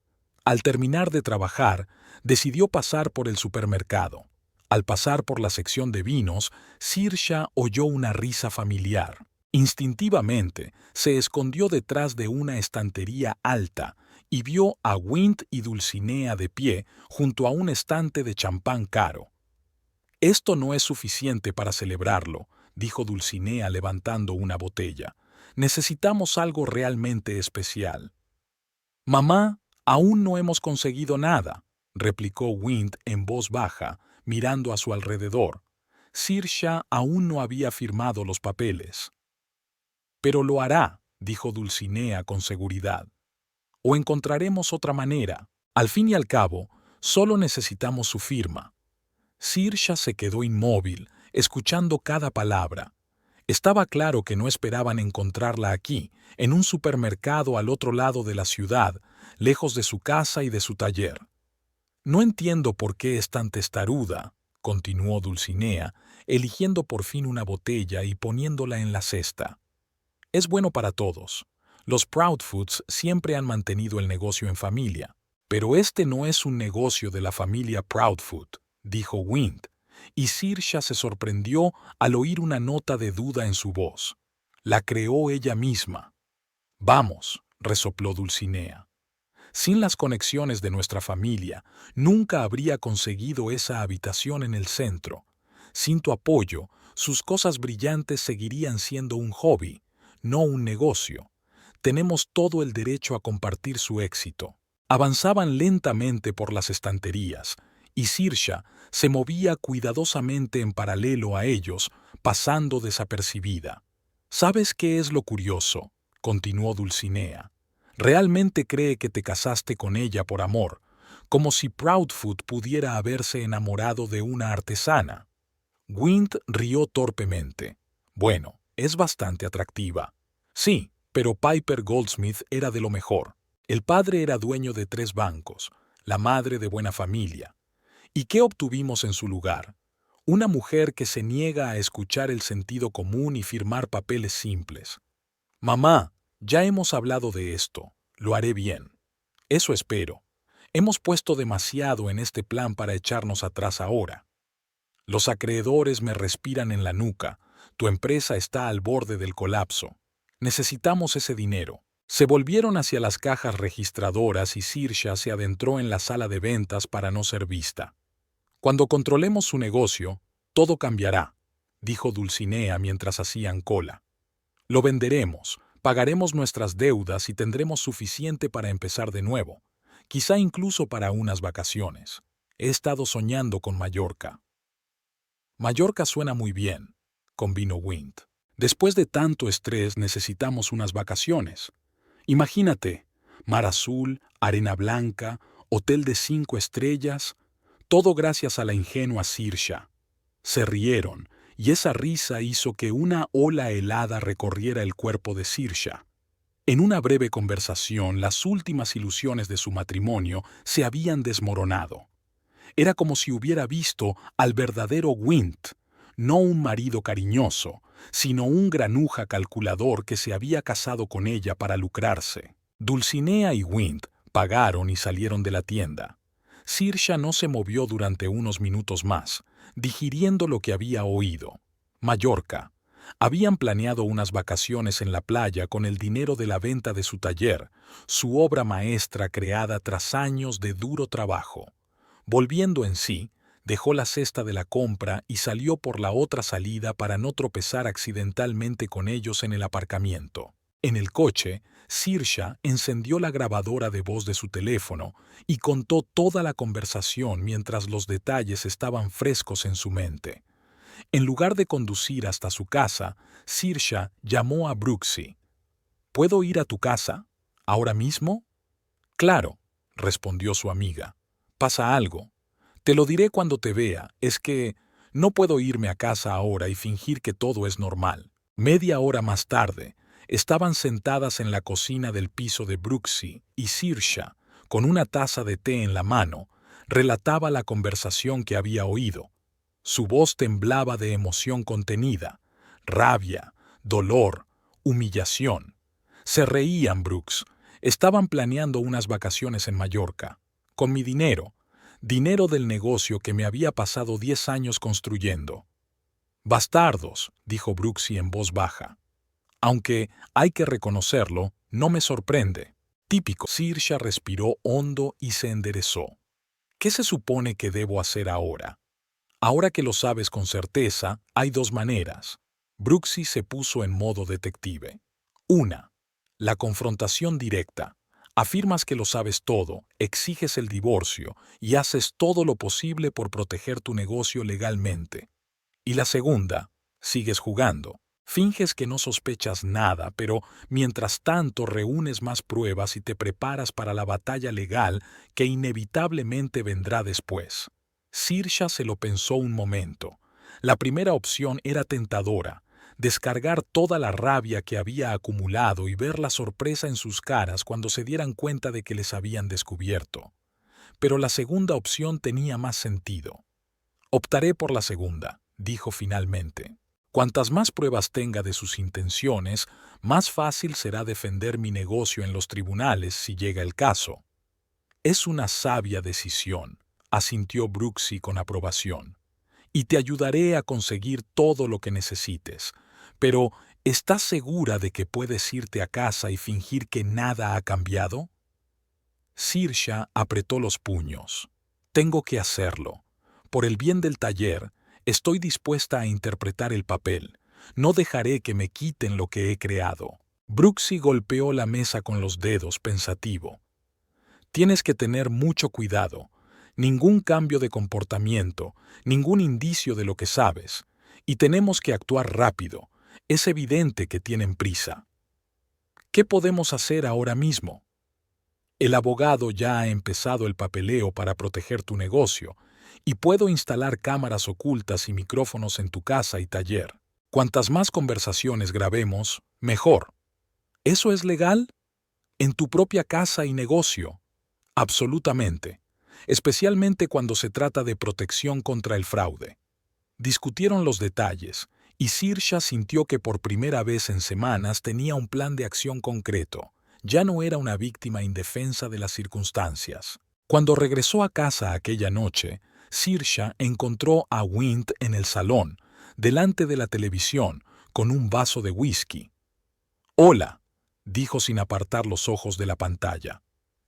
A: Al terminar de trabajar, decidió pasar por el supermercado. Al pasar por la sección de vinos, Sirsha oyó una risa familiar. Instintivamente, se escondió detrás de una estantería alta y vio a Wint y Dulcinea de pie junto a un estante de champán caro. «Esto no es suficiente para celebrarlo», dijo Dulcinea levantando una botella. «Necesitamos algo realmente especial». «Mamá, aún no hemos conseguido nada», replicó Wint en voz baja, mirando a su alrededor. Sirsha aún no había firmado los papeles. «Pero lo hará», dijo Dulcinea con seguridad. «O encontraremos otra manera. Al fin y al cabo, solo necesitamos su firma». Sirsha se quedó inmóvil, escuchando cada palabra. Estaba claro que no esperaban encontrarla aquí, en un supermercado al otro lado de la ciudad, lejos de su casa y de su taller. «No entiendo por qué es tan testaruda», continuó Dulcinea, eligiendo por fin una botella y poniéndola en la cesta. «Es bueno para todos. Los Proudfoods siempre han mantenido el negocio en familia. Pero este no es un negocio de la familia Proudfoot», dijo Wint, y Sirsha se sorprendió al oír una nota de duda en su voz. «La creó ella misma». «Vamos», resopló Dulcinea. «Sin las conexiones de nuestra familia, nunca habría conseguido esa habitación en el centro. Sin tu apoyo, sus cosas brillantes seguirían siendo un hobby, no un negocio. Tenemos todo el derecho a compartir su éxito». Avanzaban lentamente por las estanterías, y Sirsha se movía cuidadosamente en paralelo a ellos, pasando desapercibida. «¿Sabes qué es lo curioso?», continuó Dulcinea. «Realmente cree que te casaste con ella por amor, como si Proudfoot pudiera haberse enamorado de una artesana». Wint rió torpemente. «Bueno, es bastante atractiva». «Sí, pero Piper Goldsmith era de lo mejor. El padre era dueño de 3 bancos, la madre de buena familia. ¿Y qué obtuvimos en su lugar? Una mujer que se niega a escuchar el sentido común y firmar papeles simples. Mamá, ya hemos hablado de esto. Lo haré bien. Eso espero. Hemos puesto demasiado en este plan para echarnos atrás ahora. Los acreedores me respiran en la nuca. Tu empresa está al borde del colapso. Necesitamos ese dinero». Se volvieron hacia las cajas registradoras y Sirsha se adentró en la sala de ventas para no ser vista. «Cuando controlemos su negocio, todo cambiará», dijo Dulcinea mientras hacían cola. «Lo venderemos, pagaremos nuestras deudas y tendremos suficiente para empezar de nuevo, quizá incluso para unas vacaciones. He estado soñando con Mallorca». «Mallorca suena muy bien», convino Wint. «Después de tanto estrés necesitamos unas vacaciones. Imagínate, mar azul, arena blanca, hotel de 5 estrellas, todo gracias a la ingenua Sirsha». Se rieron, y esa risa hizo que una ola helada recorriera el cuerpo de Sirsha. En una breve conversación, las últimas ilusiones de su matrimonio se habían desmoronado. Era como si hubiera visto al verdadero Wint, no un marido cariñoso, sino un granuja calculador que se había casado con ella para lucrarse. Dulcinea y Wint pagaron y salieron de la tienda. Sirsha no se movió durante unos minutos más, digiriendo lo que había oído. Mallorca. Habían planeado unas vacaciones en la playa con el dinero de la venta de su taller, su obra maestra creada tras años de duro trabajo. Volviendo en sí, dejó la cesta de la compra y salió por la otra salida para no tropezar accidentalmente con ellos en el aparcamiento. En el coche, Sirsha encendió la grabadora de voz de su teléfono y contó toda la conversación mientras los detalles estaban frescos en su mente. En lugar de conducir hasta su casa, Sirsha llamó a Brooksy. «¿Puedo ir a tu casa? ¿Ahora mismo?» «Claro», respondió su amiga. «¿Pasa algo?» «Te lo diré cuando te vea. Es que no puedo irme a casa ahora y fingir que todo es normal». Media hora más tarde, estaban sentadas en la cocina del piso de Brooksy y Sirsha, con una taza de té en la mano, Relataba la conversación que había oído. Su voz temblaba de emoción contenida, rabia, dolor, humillación. Se reían, Brooks. Estaban planeando unas vacaciones en Mallorca. Con mi dinero. Dinero del negocio que me había pasado 10 años construyendo. Bastardos, dijo Brooksy en voz baja. Aunque, hay que reconocerlo, no me sorprende. Típico. Saoirse respiró hondo y se enderezó. ¿Qué se supone que debo hacer ahora? Ahora que lo sabes con certeza, hay dos maneras. Brooksy se puso en modo detective. Una, la confrontación directa. Afirmas que lo sabes todo, exiges el divorcio y haces todo lo posible por proteger tu negocio legalmente. Y la segunda, sigues jugando. Finges que no sospechas nada, pero mientras tanto reúnes más pruebas y te preparas para la batalla legal que inevitablemente vendrá después. Saoirse se lo pensó un momento. La primera opción era tentadora, descargar toda la rabia que había acumulado y ver la sorpresa en sus caras cuando se dieran cuenta de que les habían descubierto. Pero la segunda opción tenía más sentido. Optaré por la segunda, dijo finalmente. Cuantas más pruebas tenga de sus intenciones, más fácil será defender mi negocio en los tribunales si llega el caso. Es una sabia decisión, asintió Brooksy con aprobación. Y te ayudaré a conseguir todo lo que necesites. Pero, ¿estás segura de que puedes irte a casa y fingir que nada ha cambiado? Saoirse apretó los puños. Tengo que hacerlo. Por el bien del taller, estoy dispuesta a interpretar el papel. No dejaré que me quiten lo que he creado. Brooksy golpeó la mesa con los dedos, pensativo. Tienes que tener mucho cuidado. Ningún cambio de comportamiento, ningún indicio de lo que sabes. Y tenemos que actuar rápido. Es evidente que tienen prisa. ¿Qué podemos hacer ahora mismo? El abogado ya ha empezado el papeleo para proteger tu negocio, y puedo instalar cámaras ocultas y micrófonos en tu casa y taller. Cuantas más conversaciones grabemos, mejor. ¿Eso es legal? En tu propia casa y negocio. Absolutamente. Especialmente cuando se trata de protección contra el fraude. Discutieron los detalles, y Saoirse sintió que por primera vez en semanas tenía un plan de acción concreto. Ya no era una víctima indefensa de las circunstancias. Cuando regresó a casa aquella noche, Saoirse encontró a Wint en el salón, delante de la televisión, con un vaso de whisky. «Hola», dijo sin apartar los ojos de la pantalla.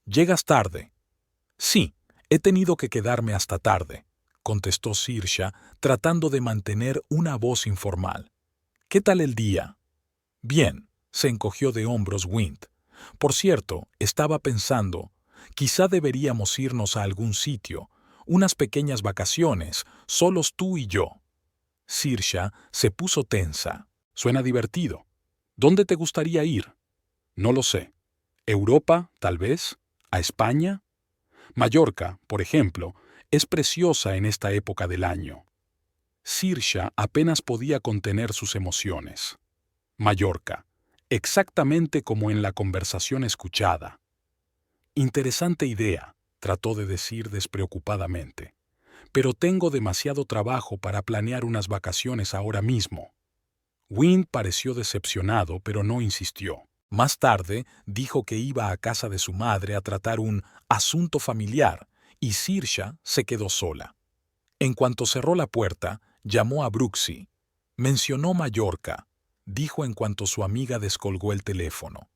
A: «¿Llegas tarde?» «Sí, he tenido que quedarme hasta tarde», contestó Saoirse, tratando de mantener una voz informal. «¿Qué tal el día?» «Bien», se encogió de hombros Wint. «Por cierto, estaba pensando, quizá deberíamos irnos a algún sitio, unas pequeñas vacaciones, solos tú y yo». Saoirse se puso tensa. «Suena divertido. ¿Dónde te gustaría ir?» «No lo sé. ¿Europa, tal vez? ¿A España?» «Mallorca, por ejemplo, es preciosa en esta época del año». Saoirse apenas podía contener sus emociones. Mallorca, exactamente como en la conversación escuchada. «Interesante idea», trató de decir despreocupadamente. «Pero tengo demasiado trabajo para planear unas vacaciones ahora mismo». Wint pareció decepcionado, pero no insistió. Más tarde, dijo que iba a casa de su madre a tratar un asunto familiar, y Saoirse se quedó sola. En cuanto cerró la puerta, llamó a Brooksy. «Mencionó Mallorca», dijo en cuanto su amiga descolgó el teléfono.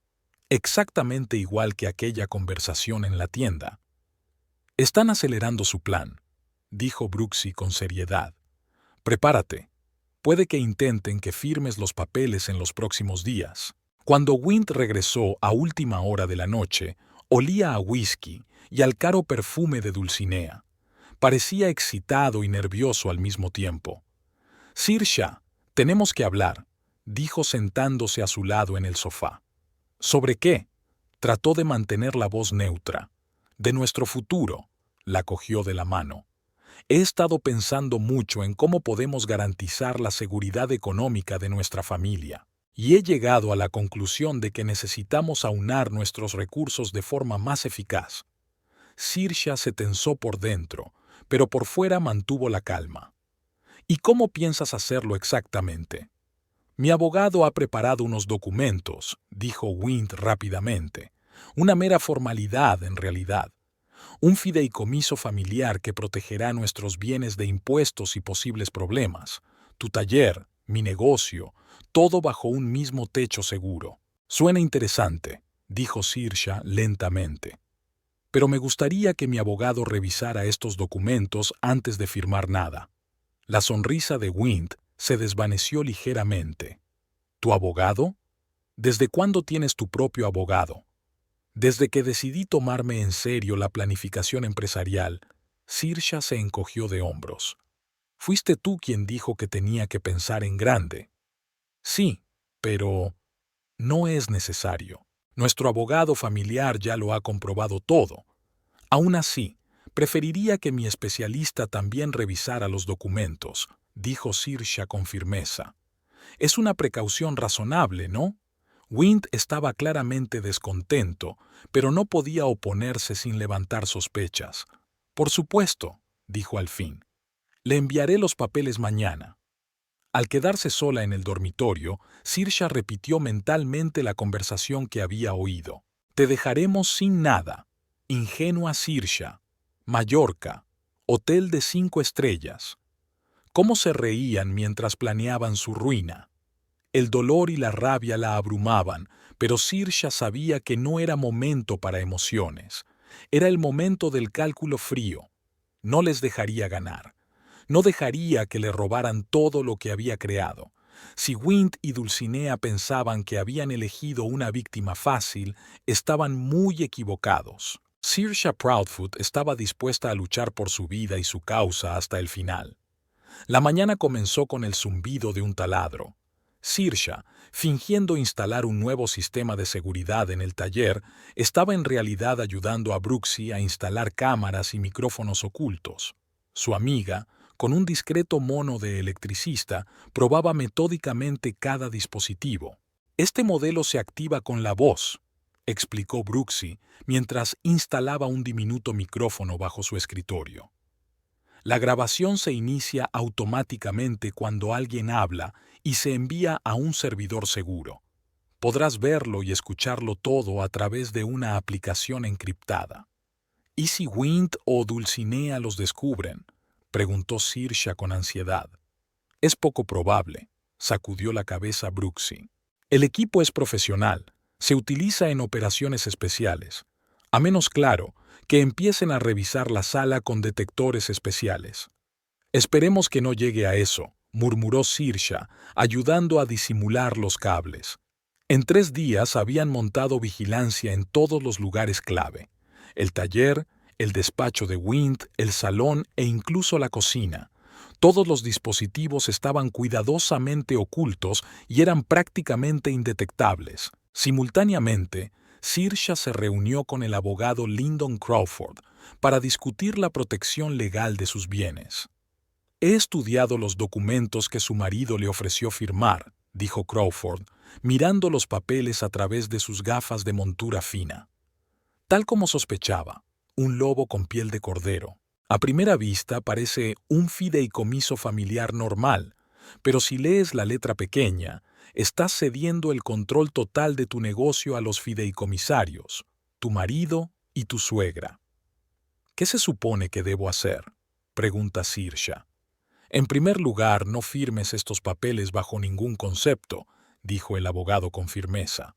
A: Exactamente igual que aquella conversación en la tienda. «Están acelerando su plan», dijo Brooksy con seriedad. «Prepárate. Puede que intenten que firmes los papeles en los próximos días». Cuando Wint regresó a última hora de la noche, olía a whisky y al caro perfume de Dulcinea. Parecía excitado y nervioso al mismo tiempo. «Saoirse, tenemos que hablar», dijo sentándose a su lado en el sofá. «¿Sobre qué?» Trató de mantener la voz neutra. «De nuestro futuro», la cogió de la mano. «He estado pensando mucho en cómo podemos garantizar la seguridad económica de nuestra familia. Y he llegado a la conclusión de que necesitamos aunar nuestros recursos de forma más eficaz. Saoirse se tensó por dentro, pero por fuera mantuvo la calma. ¿Y cómo piensas hacerlo exactamente? Mi abogado ha preparado unos documentos, dijo Wind rápidamente. Una mera formalidad, en realidad. Un fideicomiso familiar que protegerá nuestros bienes de impuestos y posibles problemas. Tu taller, mi negocio, todo bajo un mismo techo seguro. Suena interesante, dijo Saoirse lentamente. Pero me gustaría que mi abogado revisara estos documentos antes de firmar nada. La sonrisa de Wind se desvaneció ligeramente. ¿Tu abogado? ¿Desde cuándo tienes tu propio abogado? Desde que decidí tomarme en serio la planificación empresarial, Saoirse se encogió de hombros. Fuiste tú quien dijo que tenía que pensar en grande. Sí, pero no es necesario. Nuestro abogado familiar ya lo ha comprobado todo. Aún así, preferiría que mi especialista también revisara los documentos, dijo Saoirse con firmeza. Es una precaución razonable, ¿no? Wind estaba claramente descontento, pero no podía oponerse sin levantar sospechas. Por supuesto, dijo al fin. Le enviaré los papeles mañana. Al quedarse sola en el dormitorio, Saoirse repitió mentalmente la conversación que había oído. Te dejaremos sin nada. Ingenua Saoirse. Mallorca. Hotel de 5 estrellas. Cómo se reían mientras planeaban su ruina. El dolor y la rabia la abrumaban, pero Saoirse sabía que no era momento para emociones. Era el momento del cálculo frío. No les dejaría ganar. No dejaría que le robaran todo lo que había creado. Si Wind y Dulcinea pensaban que habían elegido una víctima fácil, estaban muy equivocados. Saoirse Proudfoot estaba dispuesta a luchar por su vida y su causa hasta el final. La mañana comenzó con el zumbido de un taladro. Saoirse, fingiendo instalar un nuevo sistema de seguridad en el taller, estaba en realidad ayudando a Brooksy a instalar cámaras y micrófonos ocultos. Su amiga, con un discreto mono de electricista, probaba metódicamente cada dispositivo. Este modelo se activa con la voz, explicó Brooksy mientras instalaba un diminuto micrófono bajo su escritorio. La grabación se inicia automáticamente cuando alguien habla y se envía a un servidor seguro. Podrás verlo y escucharlo todo a través de una aplicación encriptada. ¿Y si Wind o Dulcinea los descubren?, preguntó Saoirse con ansiedad. Es poco probable, sacudió la cabeza Brooksy. El equipo es profesional, se utiliza en operaciones especiales. A menos claro, que empiecen a revisar la sala con detectores especiales. Esperemos que no llegue a eso, murmuró Saoirse, ayudando a disimular los cables. En 3 días habían montado vigilancia en todos los lugares clave. El taller, el despacho de Wind, el salón e incluso la cocina. Todos los dispositivos estaban cuidadosamente ocultos y eran prácticamente indetectables. Simultáneamente, Saoirse se reunió con el abogado Lyndon Crawford para discutir la protección legal de sus bienes. He estudiado los documentos que su marido le ofreció firmar, dijo Crawford, mirando los papeles a través de sus gafas de montura fina. Tal como sospechaba, un lobo con piel de cordero. A primera vista parece un fideicomiso familiar normal, pero si lees la letra pequeña, estás cediendo el control total de tu negocio a los fideicomisarios, tu marido y tu suegra. ¿Qué se supone que debo hacer?, pregunta Saoirse. En primer lugar, no firmes estos papeles bajo ningún concepto, dijo el abogado con firmeza.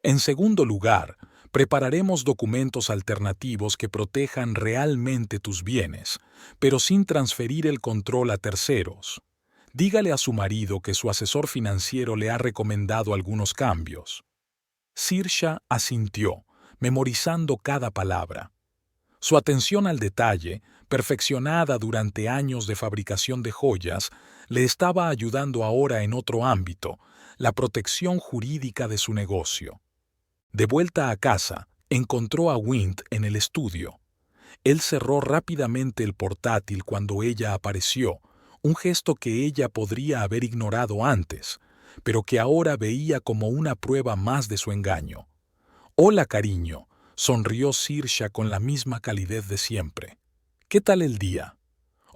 A: En segundo lugar, prepararemos documentos alternativos que protejan realmente tus bienes, pero sin transferir el control a terceros. Dígale a su marido que su asesor financiero le ha recomendado algunos cambios. Saoirse asintió, memorizando cada palabra. Su atención al detalle, perfeccionada durante años de fabricación de joyas, le estaba ayudando ahora en otro ámbito, la protección jurídica de su negocio. De vuelta a casa, encontró a Wind en el estudio. Él cerró rápidamente el portátil cuando ella apareció, un gesto que ella podría haber ignorado antes, pero que ahora veía como una prueba más de su engaño. «Hola, cariño, sonrió Saoirse con la misma calidez de siempre. ¿Qué tal el día?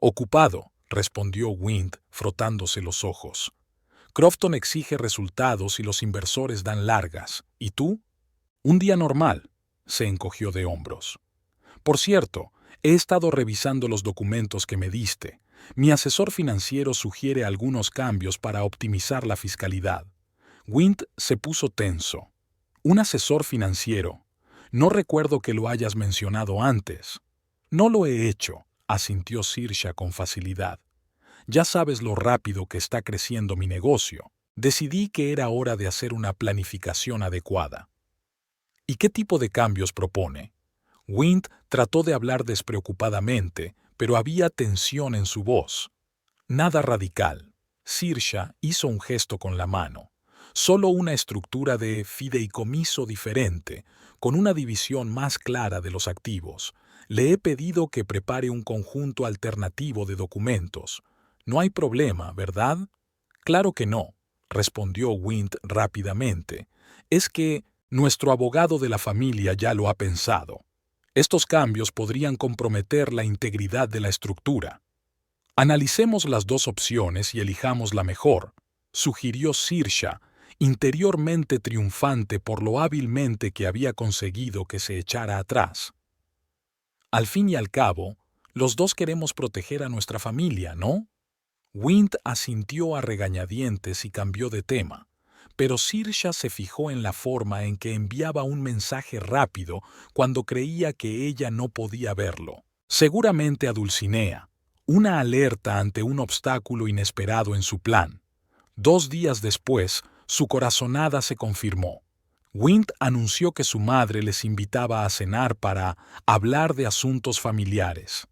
A: Ocupado, respondió Wind, frotándose los ojos. Crofton exige resultados y los inversores dan largas. ¿Y tú? Un día normal, se encogió de hombros. Por cierto, he estado revisando los documentos que me diste. Mi asesor financiero sugiere algunos cambios para optimizar la fiscalidad. Wind se puso tenso. ¿Un asesor financiero? No recuerdo que lo hayas mencionado antes. No lo he hecho, asintió Saoirse con facilidad. Ya sabes lo rápido que está creciendo mi negocio. Decidí que era hora de hacer una planificación adecuada. ¿Y qué tipo de cambios propone? Wind trató de hablar despreocupadamente, pero había tensión en su voz. Nada radical. Saoirse hizo un gesto con la mano. Solo una estructura de fideicomiso diferente, con una división más clara de los activos. Le he pedido que prepare un conjunto alternativo de documentos. No hay problema, ¿verdad? Claro que no, respondió Wind rápidamente. Es que nuestro abogado de la familia ya lo ha pensado. Estos cambios podrían comprometer la integridad de la estructura. Analicemos las dos opciones y elijamos la mejor, sugirió Saoirse, interiormente triunfante por lo hábilmente que había conseguido que se echara atrás. Al fin y al cabo, los dos queremos proteger a nuestra familia, ¿no? Wind asintió a regañadientes y cambió de tema, pero Saoirse se fijó en la forma en que enviaba un mensaje rápido cuando creía que ella no podía verlo. Seguramente a Dulcinea, una alerta ante un obstáculo inesperado en su plan. 2 días después, su corazonada se confirmó. Wind anunció que su madre les invitaba a cenar para hablar de asuntos familiares.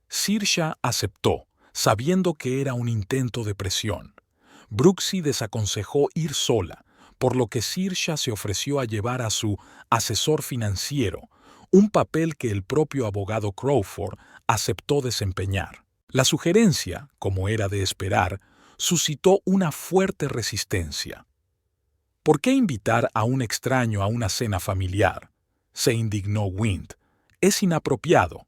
A: Saoirse aceptó, sabiendo que era un intento de presión. Brooksy desaconsejó ir sola, por lo que Saoirse se ofreció a llevar a su asesor financiero, un papel que el propio abogado Crawford aceptó desempeñar. La sugerencia, como era de esperar, suscitó una fuerte resistencia. ¿Por qué invitar a un extraño a una cena familiar? Se indignó Wind. Es inapropiado.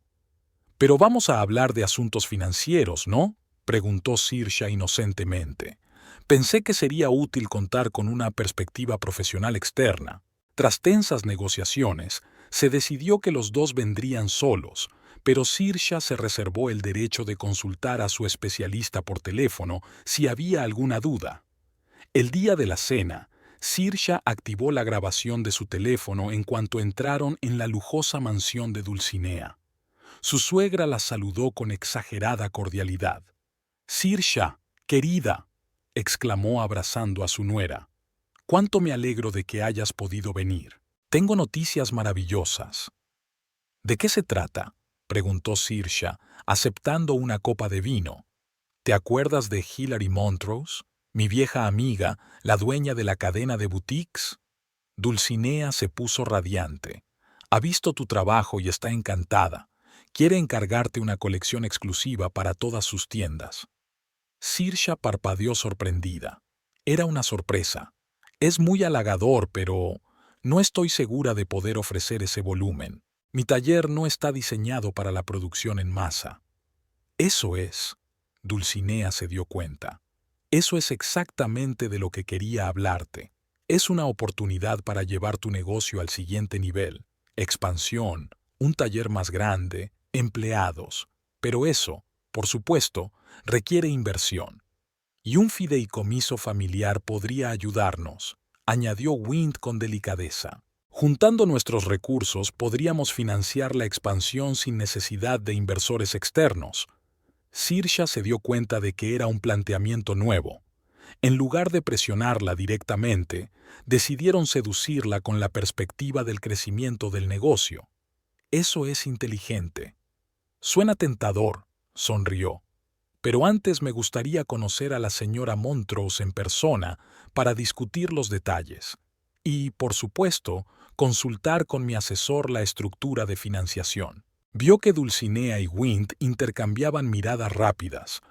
A: Pero vamos a hablar de asuntos financieros, ¿no? Preguntó Saoirse inocentemente. Pensé que sería útil contar con una perspectiva profesional externa. Tras tensas negociaciones, se decidió que los dos vendrían solos, pero Saoirse se reservó el derecho de consultar a su especialista por teléfono si había alguna duda. El día de la cena, Saoirse activó la grabación de su teléfono en cuanto entraron en la lujosa mansión de Dulcinea. Su suegra la saludó con exagerada cordialidad. «Saoirse, querida», exclamó abrazando a su nuera. «Cuánto me alegro de que hayas podido venir. Tengo noticias maravillosas». «¿De qué se trata?», preguntó Saoirse, aceptando una copa de vino. «¿Te acuerdas de Hilary Montrose, mi vieja amiga, la dueña de la cadena de boutiques?» Dulcinea se puso radiante. «Ha visto tu trabajo y está encantada. Quiere encargarte una colección exclusiva para todas sus tiendas». Saoirse parpadeó sorprendida. Era una sorpresa. Es muy halagador, pero no estoy segura de poder ofrecer ese volumen. Mi taller no está diseñado para la producción en masa. Eso es. Dulcinea se dio cuenta. Eso es exactamente de lo que quería hablarte. Es una oportunidad para llevar tu negocio al siguiente nivel. Expansión, un taller más grande, empleados. Pero eso, por supuesto, requiere inversión. Y un fideicomiso familiar podría ayudarnos, añadió Wind con delicadeza. Juntando nuestros recursos podríamos financiar la expansión sin necesidad de inversores externos. Saoirse se dio cuenta de que era un planteamiento nuevo. En lugar de presionarla directamente, decidieron seducirla con la perspectiva del crecimiento del negocio. Eso es inteligente. Suena tentador, sonrió. Pero antes me gustaría conocer a la señora Montrose en persona para discutir los detalles. Y, por supuesto, consultar con mi asesor la estructura de financiación. Vio que Dulcinea y Wind intercambiaban miradas rápidas.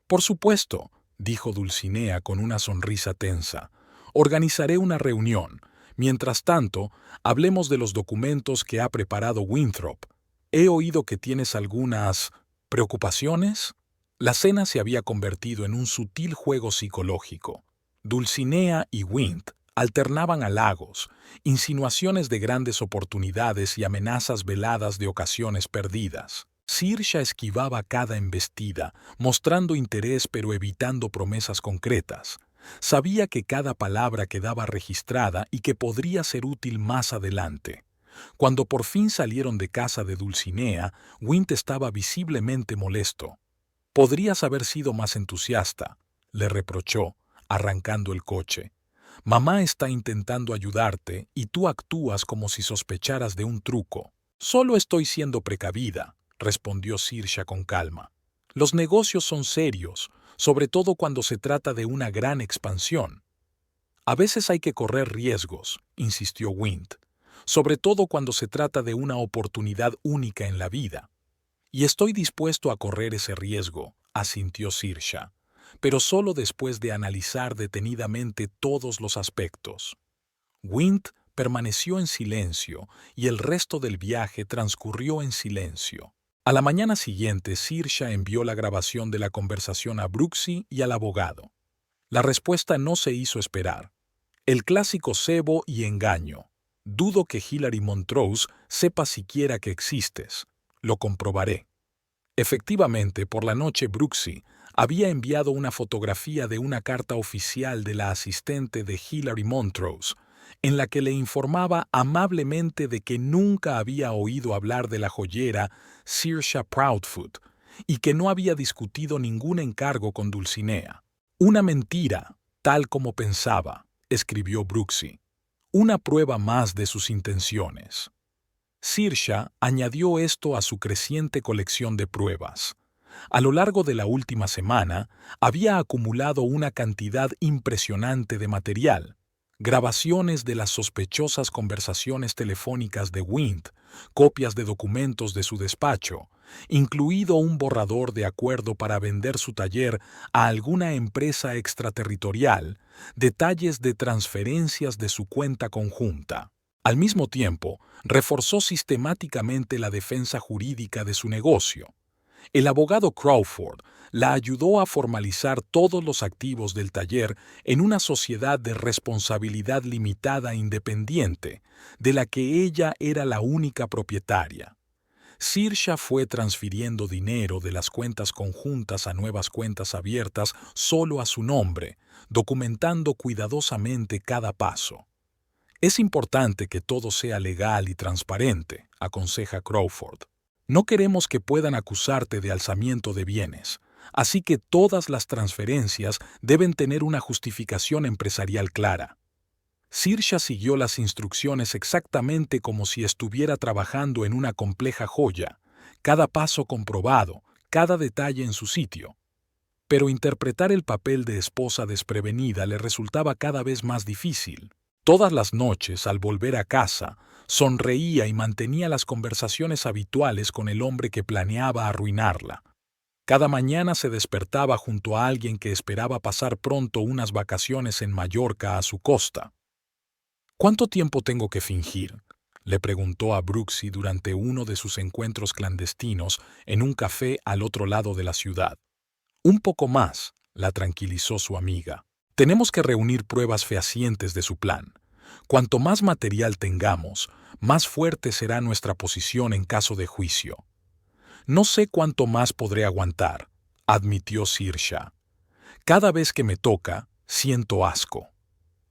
A: «Por supuesto», dijo Dulcinea con una sonrisa tensa. «Organizaré una reunión. Mientras tanto, hablemos de los documentos que ha preparado Winthrop. He oído que tienes algunas preocupaciones. La cena se había convertido en un sutil juego psicológico. Dulcinea y Wint alternaban halagos, insinuaciones de grandes oportunidades y amenazas veladas de ocasiones perdidas. Saoirse esquivaba cada embestida, mostrando interés pero evitando promesas concretas. Sabía que cada palabra quedaba registrada y que podría ser útil más adelante. Cuando por fin salieron de casa de Dulcinea, Wint estaba visiblemente molesto. «Podrías haber sido más entusiasta», le reprochó, arrancando el coche. «Mamá está intentando ayudarte y tú actúas como si sospecharas de un truco». «Solo estoy siendo precavida», respondió Saoirse con calma. «Los negocios son serios, sobre todo cuando se trata de una gran expansión». «A veces hay que correr riesgos», insistió Wint, «sobre todo cuando se trata de una oportunidad única en la vida». «Y estoy dispuesto a correr ese riesgo», asintió Saoirse, «pero solo después de analizar detenidamente todos los aspectos». Wint permaneció en silencio y el resto del viaje transcurrió en silencio. A la mañana siguiente, Saoirse envió la grabación de la conversación a Brooksy y al abogado. La respuesta no se hizo esperar. El clásico cebo y engaño. «Dudo que Hilary Montrose sepa siquiera que existes. Lo comprobaré». Efectivamente, por la noche Brooksy había enviado una fotografía de una carta oficial de la asistente de Hilary Montrose, en la que le informaba amablemente de que nunca había oído hablar de la joyera Saoirse Proudfoot y que no había discutido ningún encargo con Dulcinea. «Una mentira, tal como pensaba», escribió Brooksy. «Una prueba más de sus intenciones». Saoirse añadió esto a su creciente colección de pruebas. A lo largo de la última semana, había acumulado una cantidad impresionante de material: grabaciones de las sospechosas conversaciones telefónicas de Wint, copias de documentos de su despacho, incluido un borrador de acuerdo para vender su taller a alguna empresa extraterritorial, detalles de transferencias de su cuenta conjunta. Al mismo tiempo, reforzó sistemáticamente la defensa jurídica de su negocio. El abogado Crawford la ayudó a formalizar todos los activos del taller en una sociedad de responsabilidad limitada e independiente, de la que ella era la única propietaria. Saoirse fue transfiriendo dinero de las cuentas conjuntas a nuevas cuentas abiertas solo a su nombre, documentando cuidadosamente cada paso. «Es importante que todo sea legal y transparente», aconseja Crawford. «No queremos que puedan acusarte de alzamiento de bienes, así que todas las transferencias deben tener una justificación empresarial clara». Saoirse siguió las instrucciones exactamente como si estuviera trabajando en una compleja joya, cada paso comprobado, cada detalle en su sitio. Pero interpretar el papel de esposa desprevenida le resultaba cada vez más difícil. Todas las noches, al volver a casa, sonreía y mantenía las conversaciones habituales con el hombre que planeaba arruinarla. Cada mañana se despertaba junto a alguien que esperaba pasar pronto unas vacaciones en Mallorca a su costa. «¿Cuánto tiempo tengo que fingir?», le preguntó a Brooksy durante uno de sus encuentros clandestinos en un café al otro lado de la ciudad. «Un poco más», la tranquilizó su amiga. «Tenemos que reunir pruebas fehacientes de su plan. Cuanto más material tengamos, más fuerte será nuestra posición en caso de juicio». «No sé cuánto más podré aguantar», admitió Saoirse. «Cada vez que me toca, siento asco».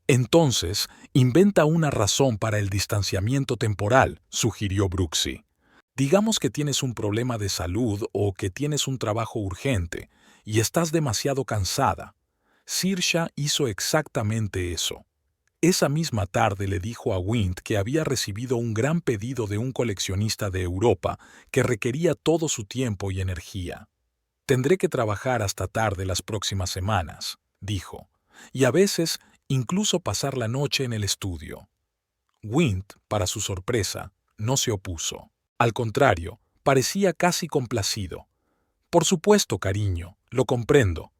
A: «Entonces, inventa una razón para el distanciamiento temporal», sugirió Brooksy. «Digamos que tienes un problema de salud o que tienes un trabajo urgente y estás demasiado cansada». Saoirse hizo exactamente eso. Esa misma tarde le dijo a Wint que había recibido un gran pedido de un coleccionista de Europa que requería todo su tiempo y energía. «Tendré que trabajar hasta tarde las próximas semanas», dijo, «y a veces incluso pasar la noche en el estudio». Wint, para su sorpresa, no se opuso. Al contrario, parecía casi complacido. «Por supuesto, cariño, lo comprendo»,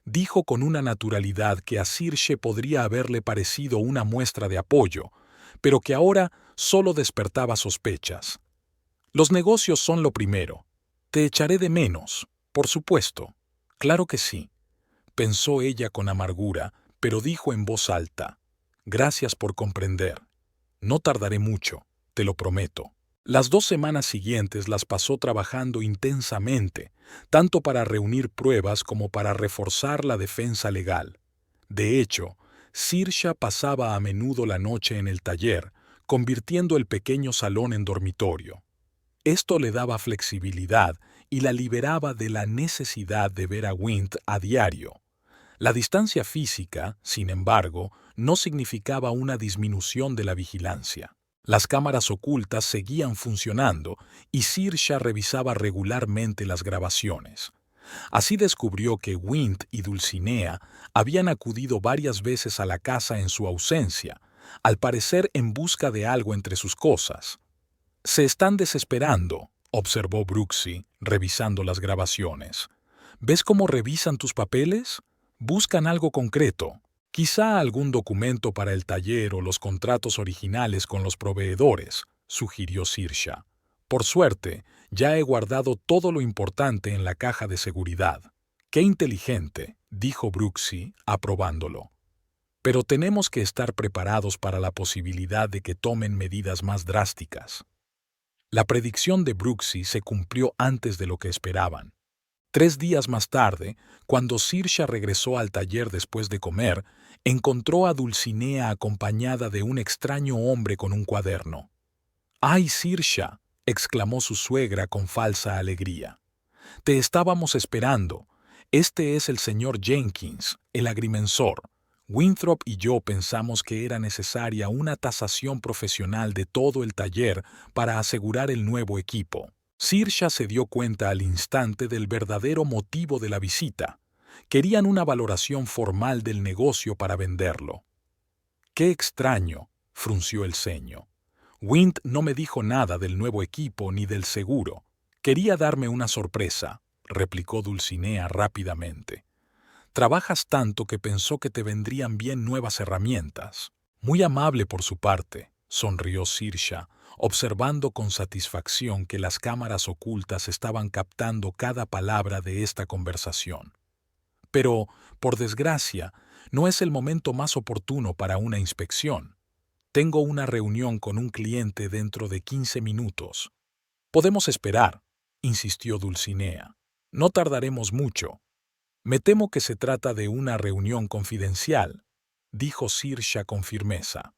A: dijo con una naturalidad que a Saoirse podría haberle parecido una muestra de apoyo, pero que ahora solo despertaba sospechas. Los negocios son lo primero. Te echaré de menos, por supuesto. Claro que sí, pensó ella con amargura, pero dijo en voz alta: Gracias por comprender. No tardaré mucho, te lo prometo. Las 2 semanas siguientes las pasó trabajando intensamente, tanto para reunir pruebas como para reforzar la defensa legal. De hecho, Saoirse pasaba a menudo la noche en el taller, convirtiendo el pequeño salón en dormitorio. Esto le daba flexibilidad y la liberaba de la necesidad de ver a Wind a diario. La distancia física, sin embargo, no significaba una disminución de la vigilancia. Las cámaras ocultas seguían funcionando y Saoirse revisaba regularmente las grabaciones. Así descubrió que Wind y Dulcinea habían acudido varias veces a la casa en su ausencia, al parecer en busca de algo entre sus cosas. «Se están desesperando», observó Brooksy, revisando las grabaciones. «¿Ves cómo revisan tus papeles? Buscan algo concreto. Quizá algún documento para el taller o los contratos originales con los proveedores», sugirió Saoirse. «Por suerte, ya he guardado todo lo importante en la caja de seguridad». «Qué inteligente», dijo Brooksy, aprobándolo. «Pero tenemos que estar preparados para la posibilidad de que tomen medidas más drásticas». La predicción de Brooksy se cumplió antes de lo que esperaban. 3 días más tarde, cuando Saoirse regresó al taller después de comer, encontró a Dulcinea acompañada de un extraño hombre con un cuaderno. «¡Ay, Saoirse!», exclamó su suegra con falsa alegría. «Te estábamos esperando. Este es el señor Jenkins, el agrimensor. Winthrop y yo pensamos que era necesaria una tasación profesional de todo el taller para asegurar el nuevo equipo». Saoirse se dio cuenta al instante del verdadero motivo de la visita. Querían una valoración formal del negocio para venderlo. «Qué extraño», frunció el ceño. «Wind no me dijo nada del nuevo equipo ni del seguro. Quería darme una sorpresa», replicó Dulcinea rápidamente. «Trabajas tanto que pensó que te vendrían bien nuevas herramientas». «Muy amable por su parte», sonrió Saoirse, observando con satisfacción que las cámaras ocultas estaban captando cada palabra de esta conversación. «Pero, por desgracia, no es el momento más oportuno para una inspección. Tengo una reunión con un cliente dentro de 15 minutos». «Podemos esperar», insistió Dulcinea. «No tardaremos mucho». «Me temo que se trata de una reunión confidencial», dijo Saoirse con firmeza.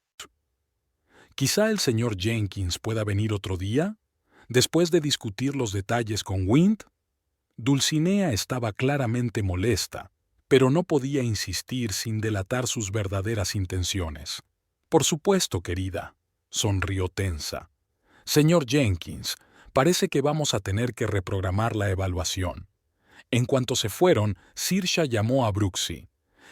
A: «Quizá el señor Jenkins pueda venir otro día, después de discutir los detalles con Wind». Dulcinea estaba claramente molesta, pero no podía insistir sin delatar sus verdaderas intenciones. «Por supuesto, querida», sonrió tensa. «Señor Jenkins, parece que vamos a tener que reprogramar la evaluación». En cuanto se fueron, Saoirse llamó a Brooksy.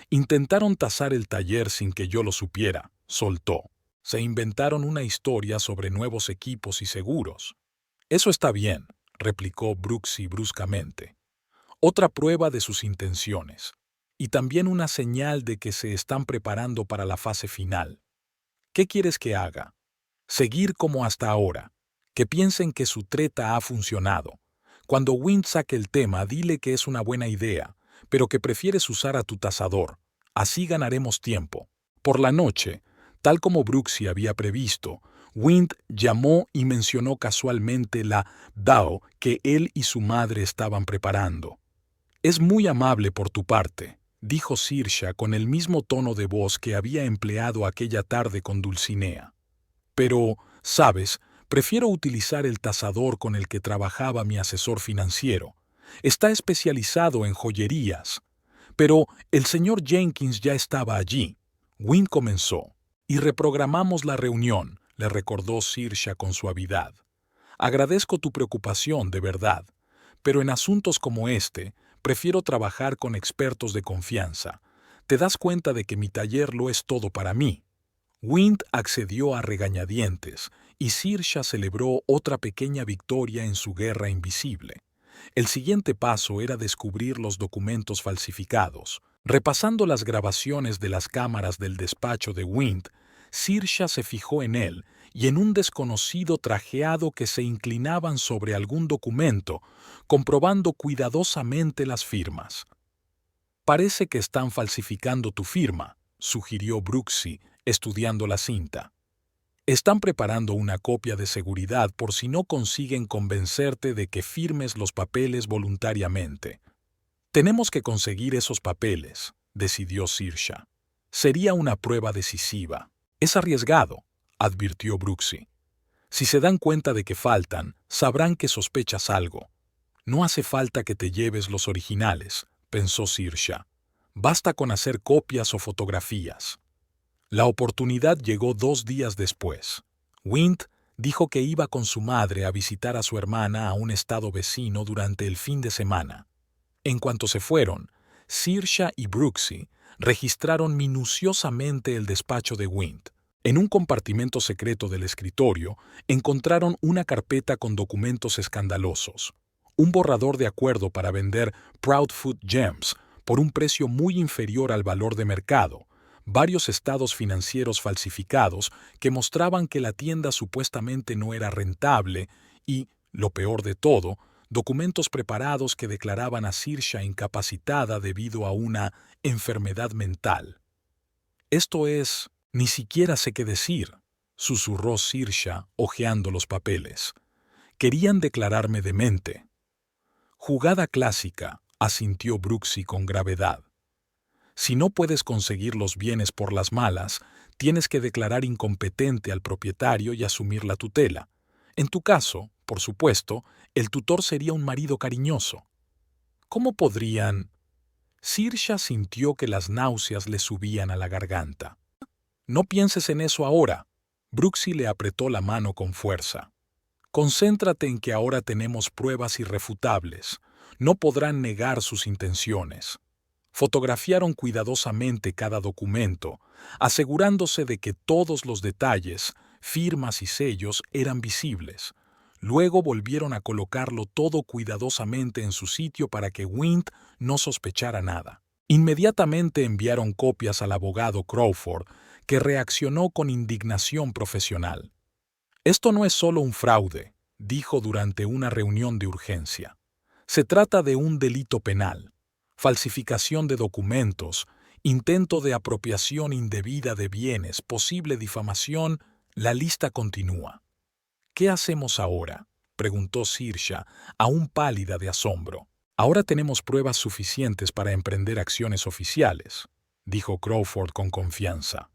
A: «Intentaron tasar el taller sin que yo lo supiera», soltó. «Se inventaron una historia sobre nuevos equipos y seguros». «Eso está bien», replicó Brooksy bruscamente. «Otra prueba de sus intenciones. Y también una señal de que se están preparando para la fase final. ¿Qué quieres que haga? Seguir como hasta ahora. Que piensen que su treta ha funcionado. Cuando Wind saque el tema, dile que es una buena idea, pero que prefieres usar a tu tasador. Así ganaremos tiempo». Por la noche, tal como Brooksy había previsto, Wind llamó y mencionó casualmente la DAO que él y su madre estaban preparando. «Es muy amable por tu parte», dijo Saoirse con el mismo tono de voz que había empleado aquella tarde con Dulcinea. «Pero, ¿sabes? Prefiero utilizar el tasador con el que trabajaba mi asesor financiero. Está especializado en joyerías». «Pero el señor Jenkins ya estaba allí». Wind comenzó. «Y reprogramamos la reunión», le recordó Saoirse con suavidad. «Agradezco tu preocupación, de verdad, pero en asuntos como este, prefiero trabajar con expertos de confianza. Te das cuenta de que mi taller lo es todo para mí». Wind accedió a regañadientes, y Saoirse celebró otra pequeña victoria en su guerra invisible. El siguiente paso era descubrir los documentos falsificados. Repasando las grabaciones de las cámaras del despacho de Wind, Saoirse se fijó en él y en un desconocido trajeado que se inclinaban sobre algún documento, comprobando cuidadosamente las firmas. «Parece que están falsificando tu firma», sugirió Brooksy, estudiando la cinta. «Están preparando una copia de seguridad por si no consiguen convencerte de que firmes los papeles voluntariamente». «Tenemos que conseguir esos papeles», decidió Saoirse. «Sería una prueba decisiva». «Es arriesgado», advirtió Brooksy. «Si se dan cuenta de que faltan, sabrán que sospechas algo». «No hace falta que te lleves los originales», pensó Saoirse. «Basta con hacer copias o fotografías». La oportunidad llegó 2 días después. Wind dijo que iba con su madre a visitar a su hermana a un estado vecino durante el fin de semana. En cuanto se fueron, Saoirse y Brooksy registraron minuciosamente el despacho de Wind. En un compartimento secreto del escritorio encontraron una carpeta con documentos escandalosos, un borrador de acuerdo para vender Proudfoot Gems por un precio muy inferior al valor de mercado, varios estados financieros falsificados que mostraban que la tienda supuestamente no era rentable y, lo peor de todo, documentos preparados que declaraban a Saoirse incapacitada debido a una enfermedad mental. «Esto es... ni siquiera sé qué decir», susurró Saoirse, hojeando los papeles. «Querían declararme demente». «Jugada clásica», asintió Brooksy con gravedad. «Si no puedes conseguir los bienes por las malas, tienes que declarar incompetente al propietario y asumir la tutela. En tu caso, por supuesto, el tutor sería un marido cariñoso». «¿Cómo podrían...?» Saoirse sintió que las náuseas le subían a la garganta. «No pienses en eso ahora». Brooksy le apretó la mano con fuerza. «Concéntrate en que ahora tenemos pruebas irrefutables. No podrán negar sus intenciones». Fotografiaron cuidadosamente cada documento, asegurándose de que todos los detalles, firmas y sellos eran visibles. Luego volvieron a colocarlo todo cuidadosamente en su sitio para que Wind no sospechara nada. Inmediatamente enviaron copias al abogado Crawford, que reaccionó con indignación profesional. «Esto no es solo un fraude», dijo durante una reunión de urgencia. «Se trata de un delito penal. Falsificación de documentos, intento de apropiación indebida de bienes, posible difamación, la lista continúa». «¿Qué hacemos ahora?», preguntó Saoirse, aún pálida de asombro. «Ahora tenemos pruebas suficientes para emprender acciones oficiales», dijo Crawford con confianza.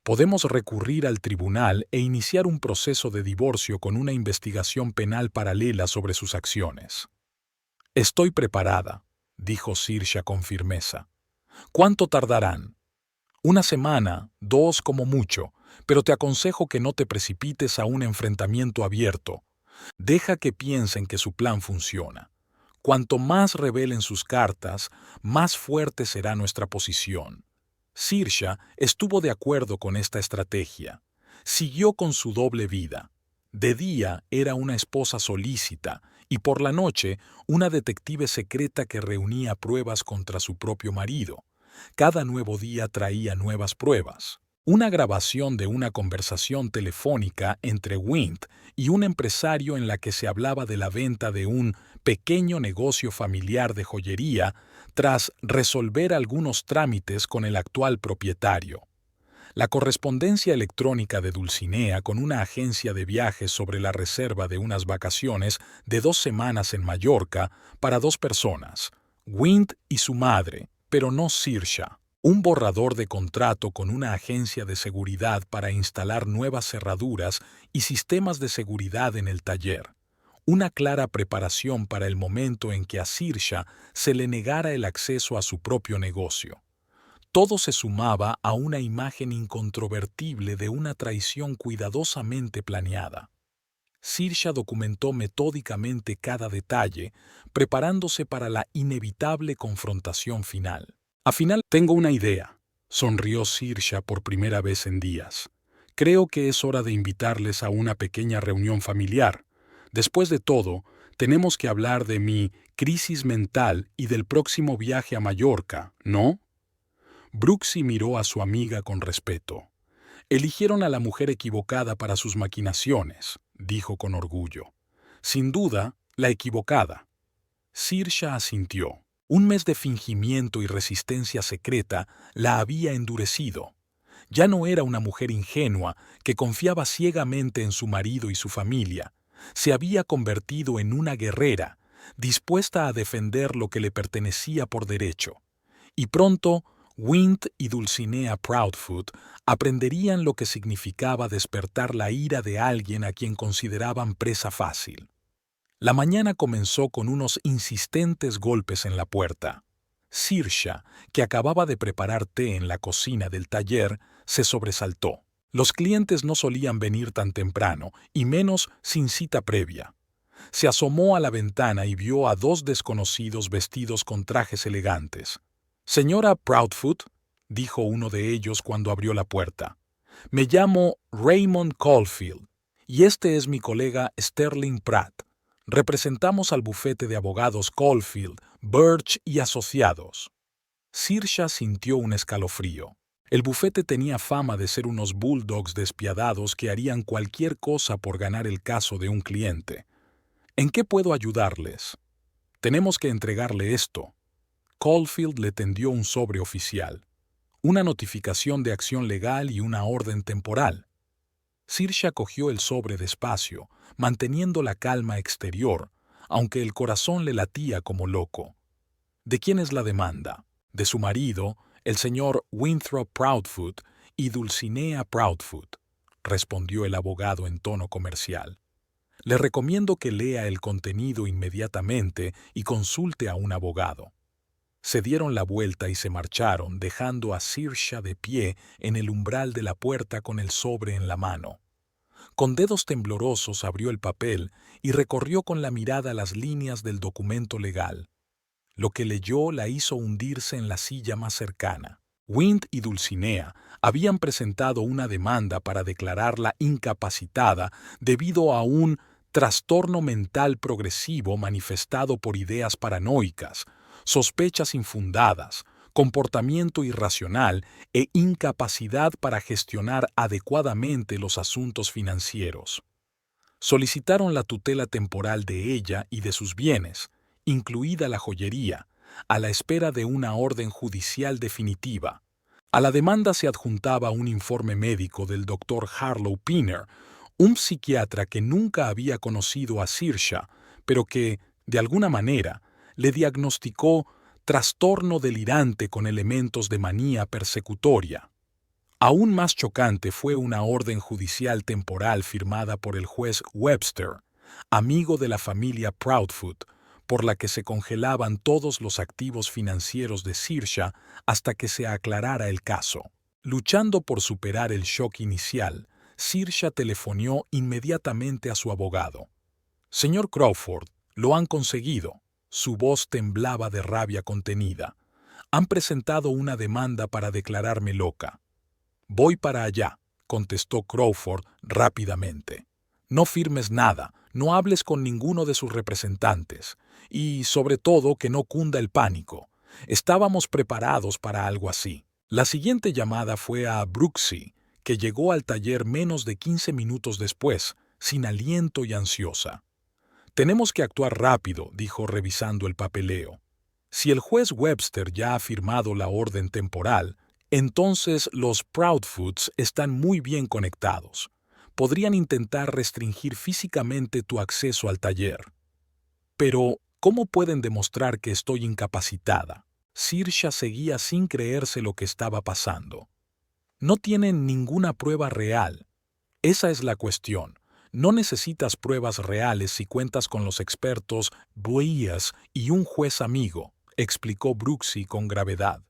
A: «Podemos recurrir al tribunal e iniciar un proceso de divorcio con una investigación penal paralela sobre sus acciones». «Estoy preparada», dijo Saoirse con firmeza. «¿Cuánto tardarán?» «1 semana, 2 como mucho, pero te aconsejo que no te precipites a un enfrentamiento abierto. Deja que piensen que su plan funciona. Cuanto más revelen sus cartas, más fuerte será nuestra posición». Saoirse estuvo de acuerdo con esta estrategia. Siguió con su doble vida. De día era una esposa solícita y por la noche una detective secreta que reunía pruebas contra su propio marido. Cada nuevo día traía nuevas pruebas. Una grabación de una conversación telefónica entre Wind y un empresario en la que se hablaba de la venta de un pequeño negocio familiar de joyería tras resolver algunos trámites con el actual propietario. La correspondencia electrónica de Dulcinea con una agencia de viajes sobre la reserva de unas vacaciones de 2 semanas en Mallorca para 2 personas, Wind y su madre, pero no Saoirse. Un borrador de contrato con una agencia de seguridad para instalar nuevas cerraduras y sistemas de seguridad en el taller. Una clara preparación para el momento en que a Saoirse se le negara el acceso a su propio negocio. Todo se sumaba a una imagen incontrovertible de una traición cuidadosamente planeada. Saoirse documentó metódicamente cada detalle, preparándose para la inevitable confrontación final. «Al final tengo una idea», sonrió Saoirse por primera vez en días. «Creo que es hora de invitarles a una pequeña reunión familiar. Después de todo, tenemos que hablar de mi crisis mental y del próximo viaje a Mallorca, ¿no?» Brooksy miró a su amiga con respeto. Eligieron a la mujer equivocada para sus maquinaciones, dijo con orgullo. Sin duda, la equivocada. Saoirse asintió. Un mes de fingimiento y resistencia secreta la había endurecido. Ya no era una mujer ingenua que confiaba ciegamente en su marido y su familia. Se había convertido en una guerrera, dispuesta a defender lo que le pertenecía por derecho. Y pronto, Wind y Dulcinea Proudfoot aprenderían lo que significaba despertar la ira de alguien a quien consideraban presa fácil. La mañana comenzó con unos insistentes golpes en la puerta. Saoirse, que acababa de preparar té en la cocina del taller, se sobresaltó. Los clientes no solían venir tan temprano, y menos sin cita previa. Se asomó a la ventana y vio a dos desconocidos vestidos con trajes elegantes. «Señora Proudfoot», dijo uno de ellos cuando abrió la puerta, «me llamo Raymond Caulfield, y este es mi colega Sterling Pratt. Representamos al bufete de abogados Caulfield, Birch y Asociados». Saoirse sintió un escalofrío. El bufete tenía fama de ser unos bulldogs despiadados que harían cualquier cosa por ganar el caso de un cliente. «¿En qué puedo ayudarles?» «Tenemos que entregarle esto». Caulfield le tendió un sobre oficial, una notificación de acción legal y una orden temporal. Saoirse cogió el sobre despacio, manteniendo la calma exterior, aunque el corazón le latía como loco. ¿De quién es la demanda? De su marido, el señor Winthrop Proudfoot, y Dulcinea Proudfoot, respondió el abogado en tono comercial. Le recomiendo que lea el contenido inmediatamente y consulte a un abogado. Se dieron la vuelta y se marcharon, dejando a Saoirse de pie en el umbral de la puerta con el sobre en la mano. Con dedos temblorosos abrió el papel y recorrió con la mirada las líneas del documento legal. Lo que leyó la hizo hundirse en la silla más cercana. Wind y Dulcinea habían presentado una demanda para declararla incapacitada debido a un trastorno mental progresivo manifestado por ideas paranoicas, sospechas infundadas, comportamiento irracional e incapacidad para gestionar adecuadamente los asuntos financieros. Solicitaron la tutela temporal de ella y de sus bienes, incluida la joyería, a la espera de una orden judicial definitiva. A la demanda se adjuntaba un informe médico del Dr. Harlow Pinner, un psiquiatra que nunca había conocido a Saoirse, pero que, de alguna manera, le diagnosticó trastorno delirante con elementos de manía persecutoria. Aún más chocante fue una orden judicial temporal firmada por el juez Webster, amigo de la familia Proudfoot, por la que se congelaban todos los activos financieros de Saoirse hasta que se aclarara el caso. Luchando por superar el shock inicial, Saoirse telefonió inmediatamente a su abogado. «Señor Crawford, lo han conseguido». Su voz temblaba de rabia contenida. «Han presentado una demanda para declararme loca». «Voy para allá», contestó Crawford rápidamente. «No firmes nada, no hables con ninguno de sus representantes, y, sobre todo, que no cunda el pánico. Estábamos preparados para algo así». La siguiente llamada fue a Brooksy, que llegó al taller menos de 15 minutos después, sin aliento y ansiosa. «Tenemos que actuar rápido», dijo revisando el papeleo. «Si el juez Webster ya ha firmado la orden temporal, entonces los Proudfoots están muy bien conectados. Podrían intentar restringir físicamente tu acceso al taller». «Pero, ¿cómo pueden demostrar que estoy incapacitada?». Saoirse seguía sin creerse lo que estaba pasando. «No tienen ninguna prueba real. Esa es la cuestión. No necesitas pruebas reales si cuentas con los expertos Boías y un juez amigo», explicó Brooksy con gravedad.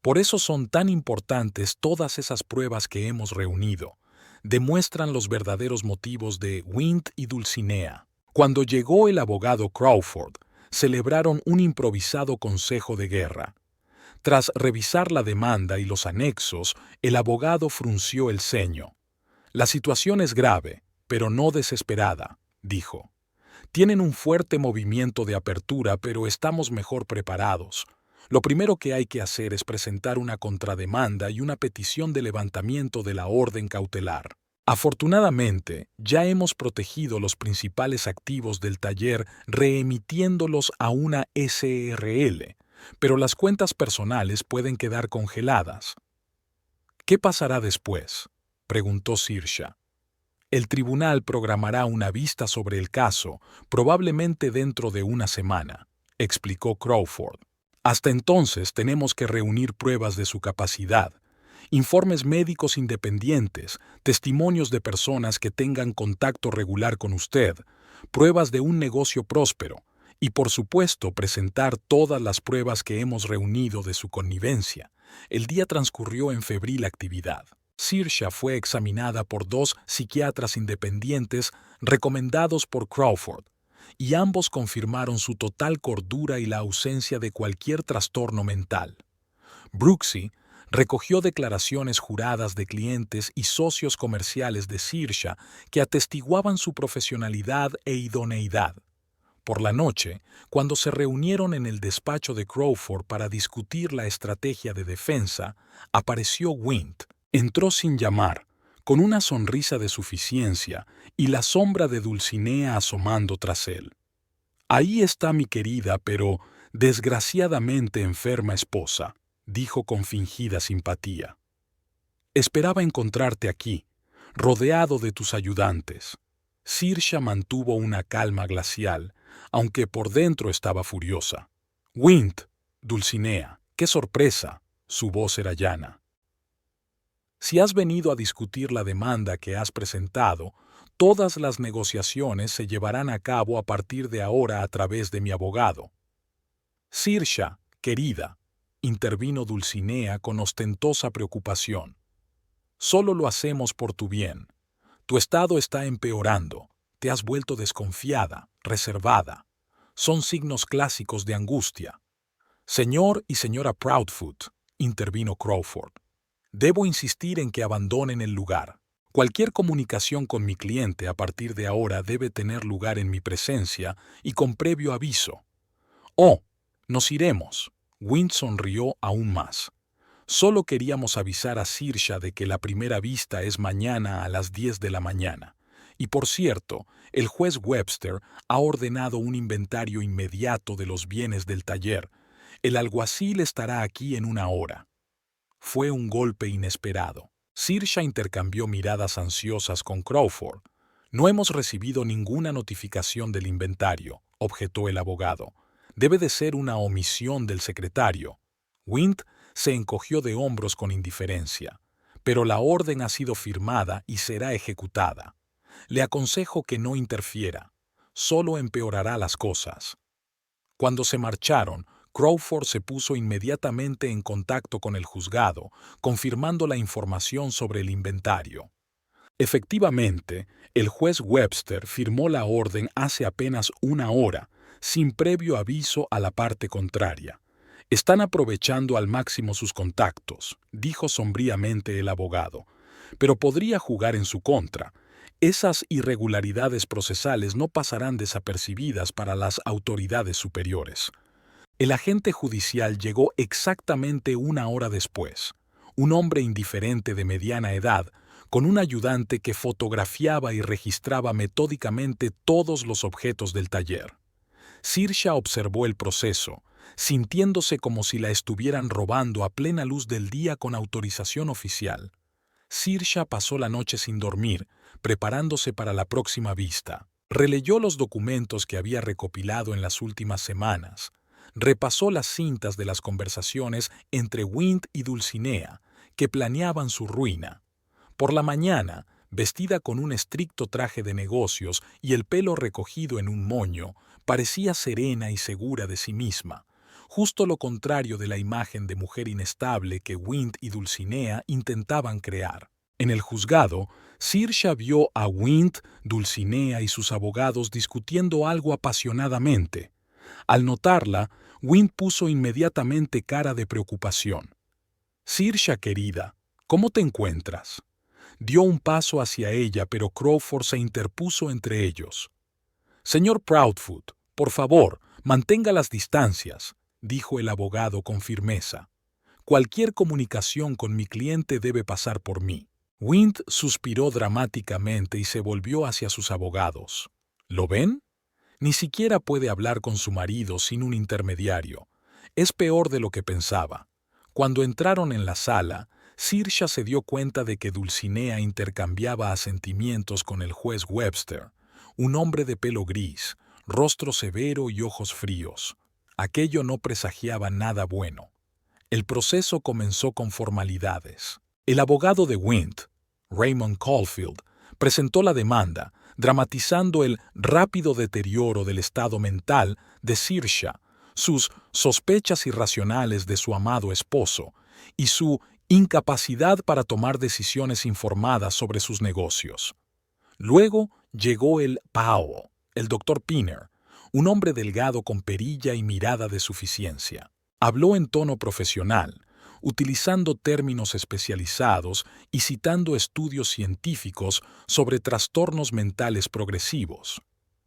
A: «Por eso son tan importantes todas esas pruebas que hemos reunido. Demuestran los verdaderos motivos de Wind y Dulcinea». Cuando llegó el abogado Crawford, celebraron un improvisado consejo de guerra. Tras revisar la demanda y los anexos, el abogado frunció el ceño. «La situación es grave, pero no desesperada», dijo. «Tienen un fuerte movimiento de apertura, pero estamos mejor preparados. Lo primero que hay que hacer es presentar una contrademanda y una petición de levantamiento de la orden cautelar. Afortunadamente, ya hemos protegido los principales activos del taller reemitiéndolos a una SRL, pero las cuentas personales pueden quedar congeladas. ¿Qué pasará después?, preguntó Saoirse. El tribunal programará una vista sobre el caso, probablemente dentro de una semana, explicó Crawford. Hasta entonces tenemos que reunir pruebas de su capacidad, informes médicos independientes, testimonios de personas que tengan contacto regular con usted, pruebas de un negocio próspero y, por supuesto, presentar todas las pruebas que hemos reunido de su connivencia. El día transcurrió en febril actividad. Saoirse fue examinada por 2 psiquiatras independientes recomendados por Crawford, y ambos confirmaron su total cordura y la ausencia de cualquier trastorno mental. Brooksy recogió declaraciones juradas de clientes y socios comerciales de Saoirse que atestiguaban su profesionalidad e idoneidad. Por la noche, cuando se reunieron en el despacho de Crawford para discutir la estrategia de defensa, apareció Wint. Entró sin llamar, con una sonrisa de suficiencia y la sombra de Dulcinea asomando tras él. «Ahí está mi querida, pero desgraciadamente enferma esposa», dijo con fingida simpatía. «Esperaba encontrarte aquí, rodeado de tus ayudantes». Saoirse mantuvo una calma glacial, aunque por dentro estaba furiosa. «Wint, Dulcinea, qué sorpresa», su voz era llana. «Si has venido a discutir la demanda que has presentado, todas las negociaciones se llevarán a cabo a partir de ahora a través de mi abogado». «Saoirse, querida», intervino Dulcinea con ostentosa preocupación. «Solo lo hacemos por tu bien. Tu estado está empeorando. Te has vuelto desconfiada, reservada. Son signos clásicos de angustia». «Señor y señora Proudfoot», intervino Crawford, «debo insistir en que abandonen el lugar. Cualquier comunicación con mi cliente a partir de ahora debe tener lugar en mi presencia y con previo aviso». «Oh, nos iremos». Wint sonrió aún más. «Solo queríamos avisar a Saoirse de que la primera vista es mañana a las 10 de la mañana. Y por cierto, el juez Webster ha ordenado un inventario inmediato de los bienes del taller. El alguacil estará aquí en una hora». Fue un golpe inesperado. Saoirse intercambió miradas ansiosas con Crawford. «No hemos recibido ninguna notificación del inventario», objetó el abogado. «Debe de ser una omisión del secretario». Wint se encogió de hombros con indiferencia. «Pero la orden ha sido firmada y será ejecutada. Le aconsejo que no interfiera. Solo empeorará las cosas». Cuando se marcharon, Crawford se puso inmediatamente en contacto con el juzgado, confirmando la información sobre el inventario. Efectivamente, el juez Webster firmó la orden hace apenas una hora, sin previo aviso a la parte contraria. «Están aprovechando al máximo sus contactos», dijo sombríamente el abogado, «pero podría jugar en su contra. Esas irregularidades procesales no pasarán desapercibidas para las autoridades superiores». El agente judicial llegó exactamente una hora después, un hombre indiferente de mediana edad, con un ayudante que fotografiaba y registraba metódicamente todos los objetos del taller. Saoirse observó el proceso, sintiéndose como si la estuvieran robando a plena luz del día con autorización oficial. Saoirse pasó la noche sin dormir, preparándose para la próxima vista. Releyó los documentos que había recopilado en las últimas semanas. Repasó las cintas de las conversaciones entre Wint y Dulcinea, que planeaban su ruina. Por la mañana, vestida con un estricto traje de negocios y el pelo recogido en un moño, parecía serena y segura de sí misma, justo lo contrario de la imagen de mujer inestable que Wint y Dulcinea intentaban crear. En el juzgado, Saoirse vio a Wint, Dulcinea y sus abogados discutiendo algo apasionadamente. Al notarla, Wint puso inmediatamente cara de preocupación. «Saoirse, querida, ¿cómo te encuentras?». Dio un paso hacia ella, pero Crawford se interpuso entre ellos. «Señor Proudfoot, por favor, mantenga las distancias», dijo el abogado con firmeza. Cualquier comunicación con mi cliente debe pasar por mí. Wint suspiró dramáticamente y se volvió hacia sus abogados. ¿Lo ven? Ni siquiera puede hablar con su marido sin un intermediario. Es peor de lo que pensaba. Cuando entraron en la sala, Saoirse se dio cuenta de que Dulcinea intercambiaba asentimientos con el juez Webster, un hombre de pelo gris, rostro severo y ojos fríos. Aquello no presagiaba nada bueno. El proceso comenzó con formalidades. El abogado de Wint, Raymond Caulfield, presentó la demanda, dramatizando el rápido deterioro del estado mental de Saoirse, sus sospechas irracionales de su amado esposo y su incapacidad para tomar decisiones informadas sobre sus negocios. Luego llegó el PAO, el Dr. Pinner, un hombre delgado con perilla y mirada de suficiencia. Habló en tono profesional, utilizando términos especializados y citando estudios científicos sobre trastornos mentales progresivos.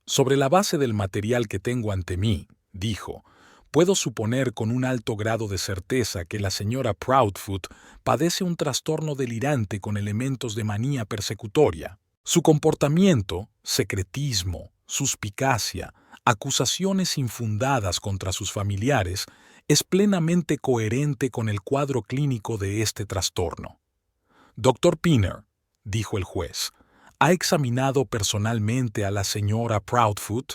A: Sobre la base del material que tengo ante mí, dijo, puedo suponer con un alto grado de certeza que la señora Proudfoot padece un trastorno delirante con elementos de manía persecutoria. Su comportamiento, secretismo, suspicacia, acusaciones infundadas contra sus familiares, es plenamente coherente con el cuadro clínico de este trastorno. Dr. Pinner, dijo el juez, ¿ha examinado personalmente a la señora Proudfoot?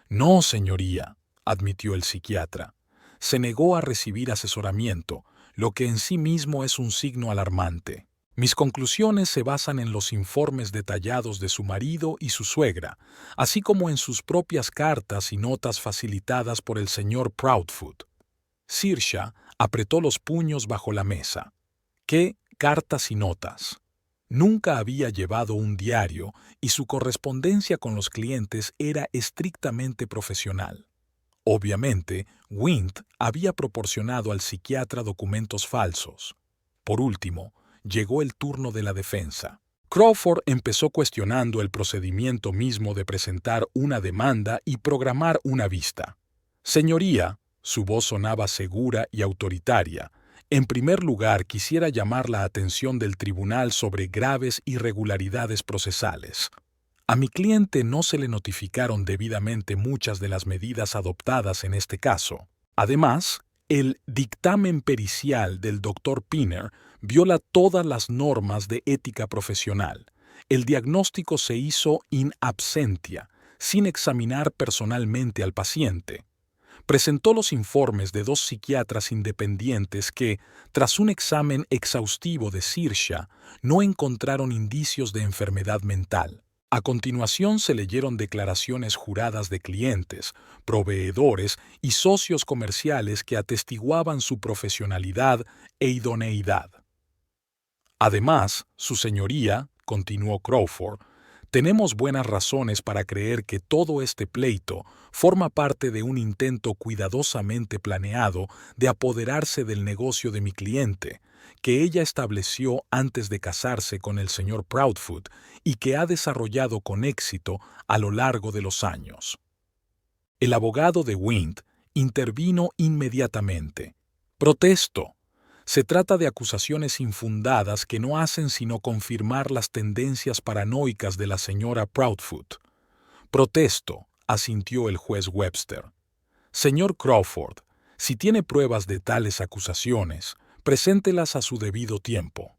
A: No, señoría, admitió el psiquiatra. Se negó a recibir asesoramiento, lo que en sí mismo es un signo alarmante. Mis conclusiones se basan en los informes detallados de su marido y su suegra, así como en sus propias cartas y notas facilitadas por el señor Proudfoot. Saoirse apretó los puños bajo la mesa. ¿Qué cartas y notas? Nunca había llevado un diario y su correspondencia con los clientes era estrictamente profesional. Obviamente, Wint había proporcionado al psiquiatra documentos falsos. Por último, llegó el turno de la defensa. Crawford empezó cuestionando el procedimiento mismo de presentar una demanda y programar una vista. Señoría, su voz sonaba segura y autoritaria. En primer lugar, quisiera llamar la atención del tribunal sobre graves irregularidades procesales. A mi cliente no se le notificaron debidamente muchas de las medidas adoptadas en este caso. Además, el dictamen pericial del Dr. Pinner viola todas las normas de ética profesional. El diagnóstico se hizo in absentia, sin examinar personalmente al paciente. Presentó los informes de 2 psiquiatras independientes que, tras un examen exhaustivo de Saoirse, no encontraron indicios de enfermedad mental. A continuación se leyeron declaraciones juradas de clientes, proveedores y socios comerciales que atestiguaban su profesionalidad e idoneidad. Además, su señoría, continuó Crawford, tenemos buenas razones para creer que todo este pleito forma parte de un intento cuidadosamente planeado de apoderarse del negocio de mi cliente, que ella estableció antes de casarse con el señor Proudfoot y que ha desarrollado con éxito a lo largo de los años. El abogado de Wint intervino inmediatamente. Protesto. Se trata de acusaciones infundadas que no hacen sino confirmar las tendencias paranoicas de la señora Proudfoot. Protesto, asintió el juez Webster. Señor Crawford, si tiene pruebas de tales acusaciones, preséntelas a su debido tiempo.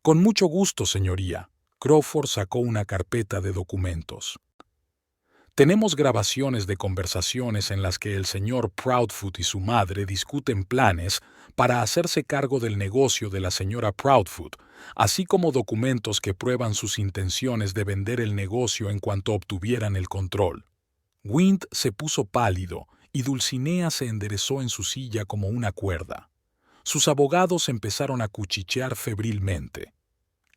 A: Con mucho gusto, señoría. Crawford sacó una carpeta de documentos. Tenemos grabaciones de conversaciones en las que el señor Proudfoot y su madre discuten planes para hacerse cargo del negocio de la señora Proudfoot, así como documentos que prueban sus intenciones de vender el negocio en cuanto obtuvieran el control. Wint se puso pálido y Dulcinea se enderezó en su silla como una cuerda. Sus abogados empezaron a cuchichear febrilmente.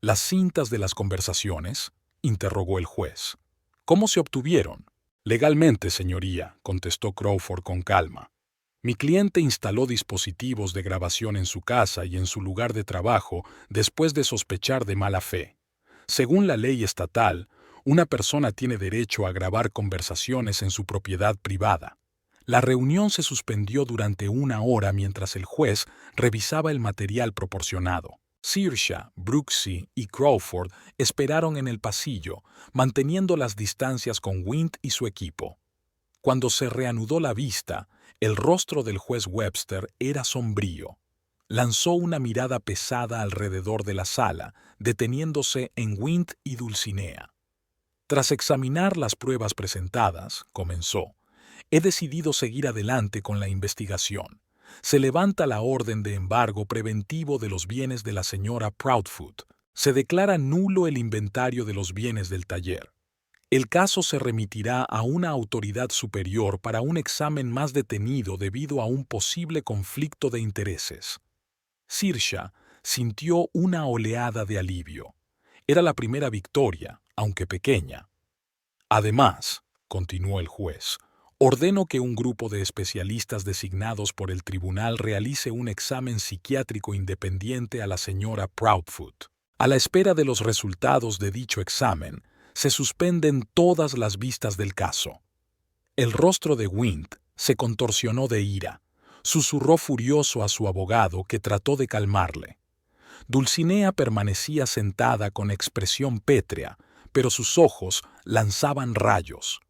A: ¿Las cintas de las conversaciones?, interrogó el juez. ¿Cómo se obtuvieron? Legalmente, señoría, contestó Crawford con calma. Mi cliente instaló dispositivos de grabación en su casa y en su lugar de trabajo después de sospechar de mala fe. Según la ley estatal, una persona tiene derecho a grabar conversaciones en su propiedad privada. La reunión se suspendió durante 1 hora mientras el juez revisaba el material proporcionado. Saoirse, Brooksy y Crawford esperaron en el pasillo, manteniendo las distancias con Wint y su equipo. Cuando se reanudó la vista, el rostro del juez Webster era sombrío. Lanzó una mirada pesada alrededor de la sala, deteniéndose en Wint y Dulcinea. Tras examinar las pruebas presentadas, comenzó: he decidido seguir adelante con la investigación. Se levanta la orden de embargo preventivo de los bienes de la señora Proudfoot. Se declara nulo el inventario de los bienes del taller. El caso se remitirá a una autoridad superior para un examen más detenido debido a un posible conflicto de intereses. Saoirse sintió una oleada de alivio. Era la primera victoria, aunque pequeña. Además, continuó el juez, ordeno que un grupo de especialistas designados por el tribunal realice un examen psiquiátrico independiente a la señora Proudfoot. A la espera de los resultados de dicho examen, se suspenden todas las vistas del caso. El rostro de Wint se contorsionó de ira. Susurró furioso a su abogado, que trató de calmarle. Dulcinea permanecía sentada con expresión pétrea, pero sus ojos lanzaban rayos.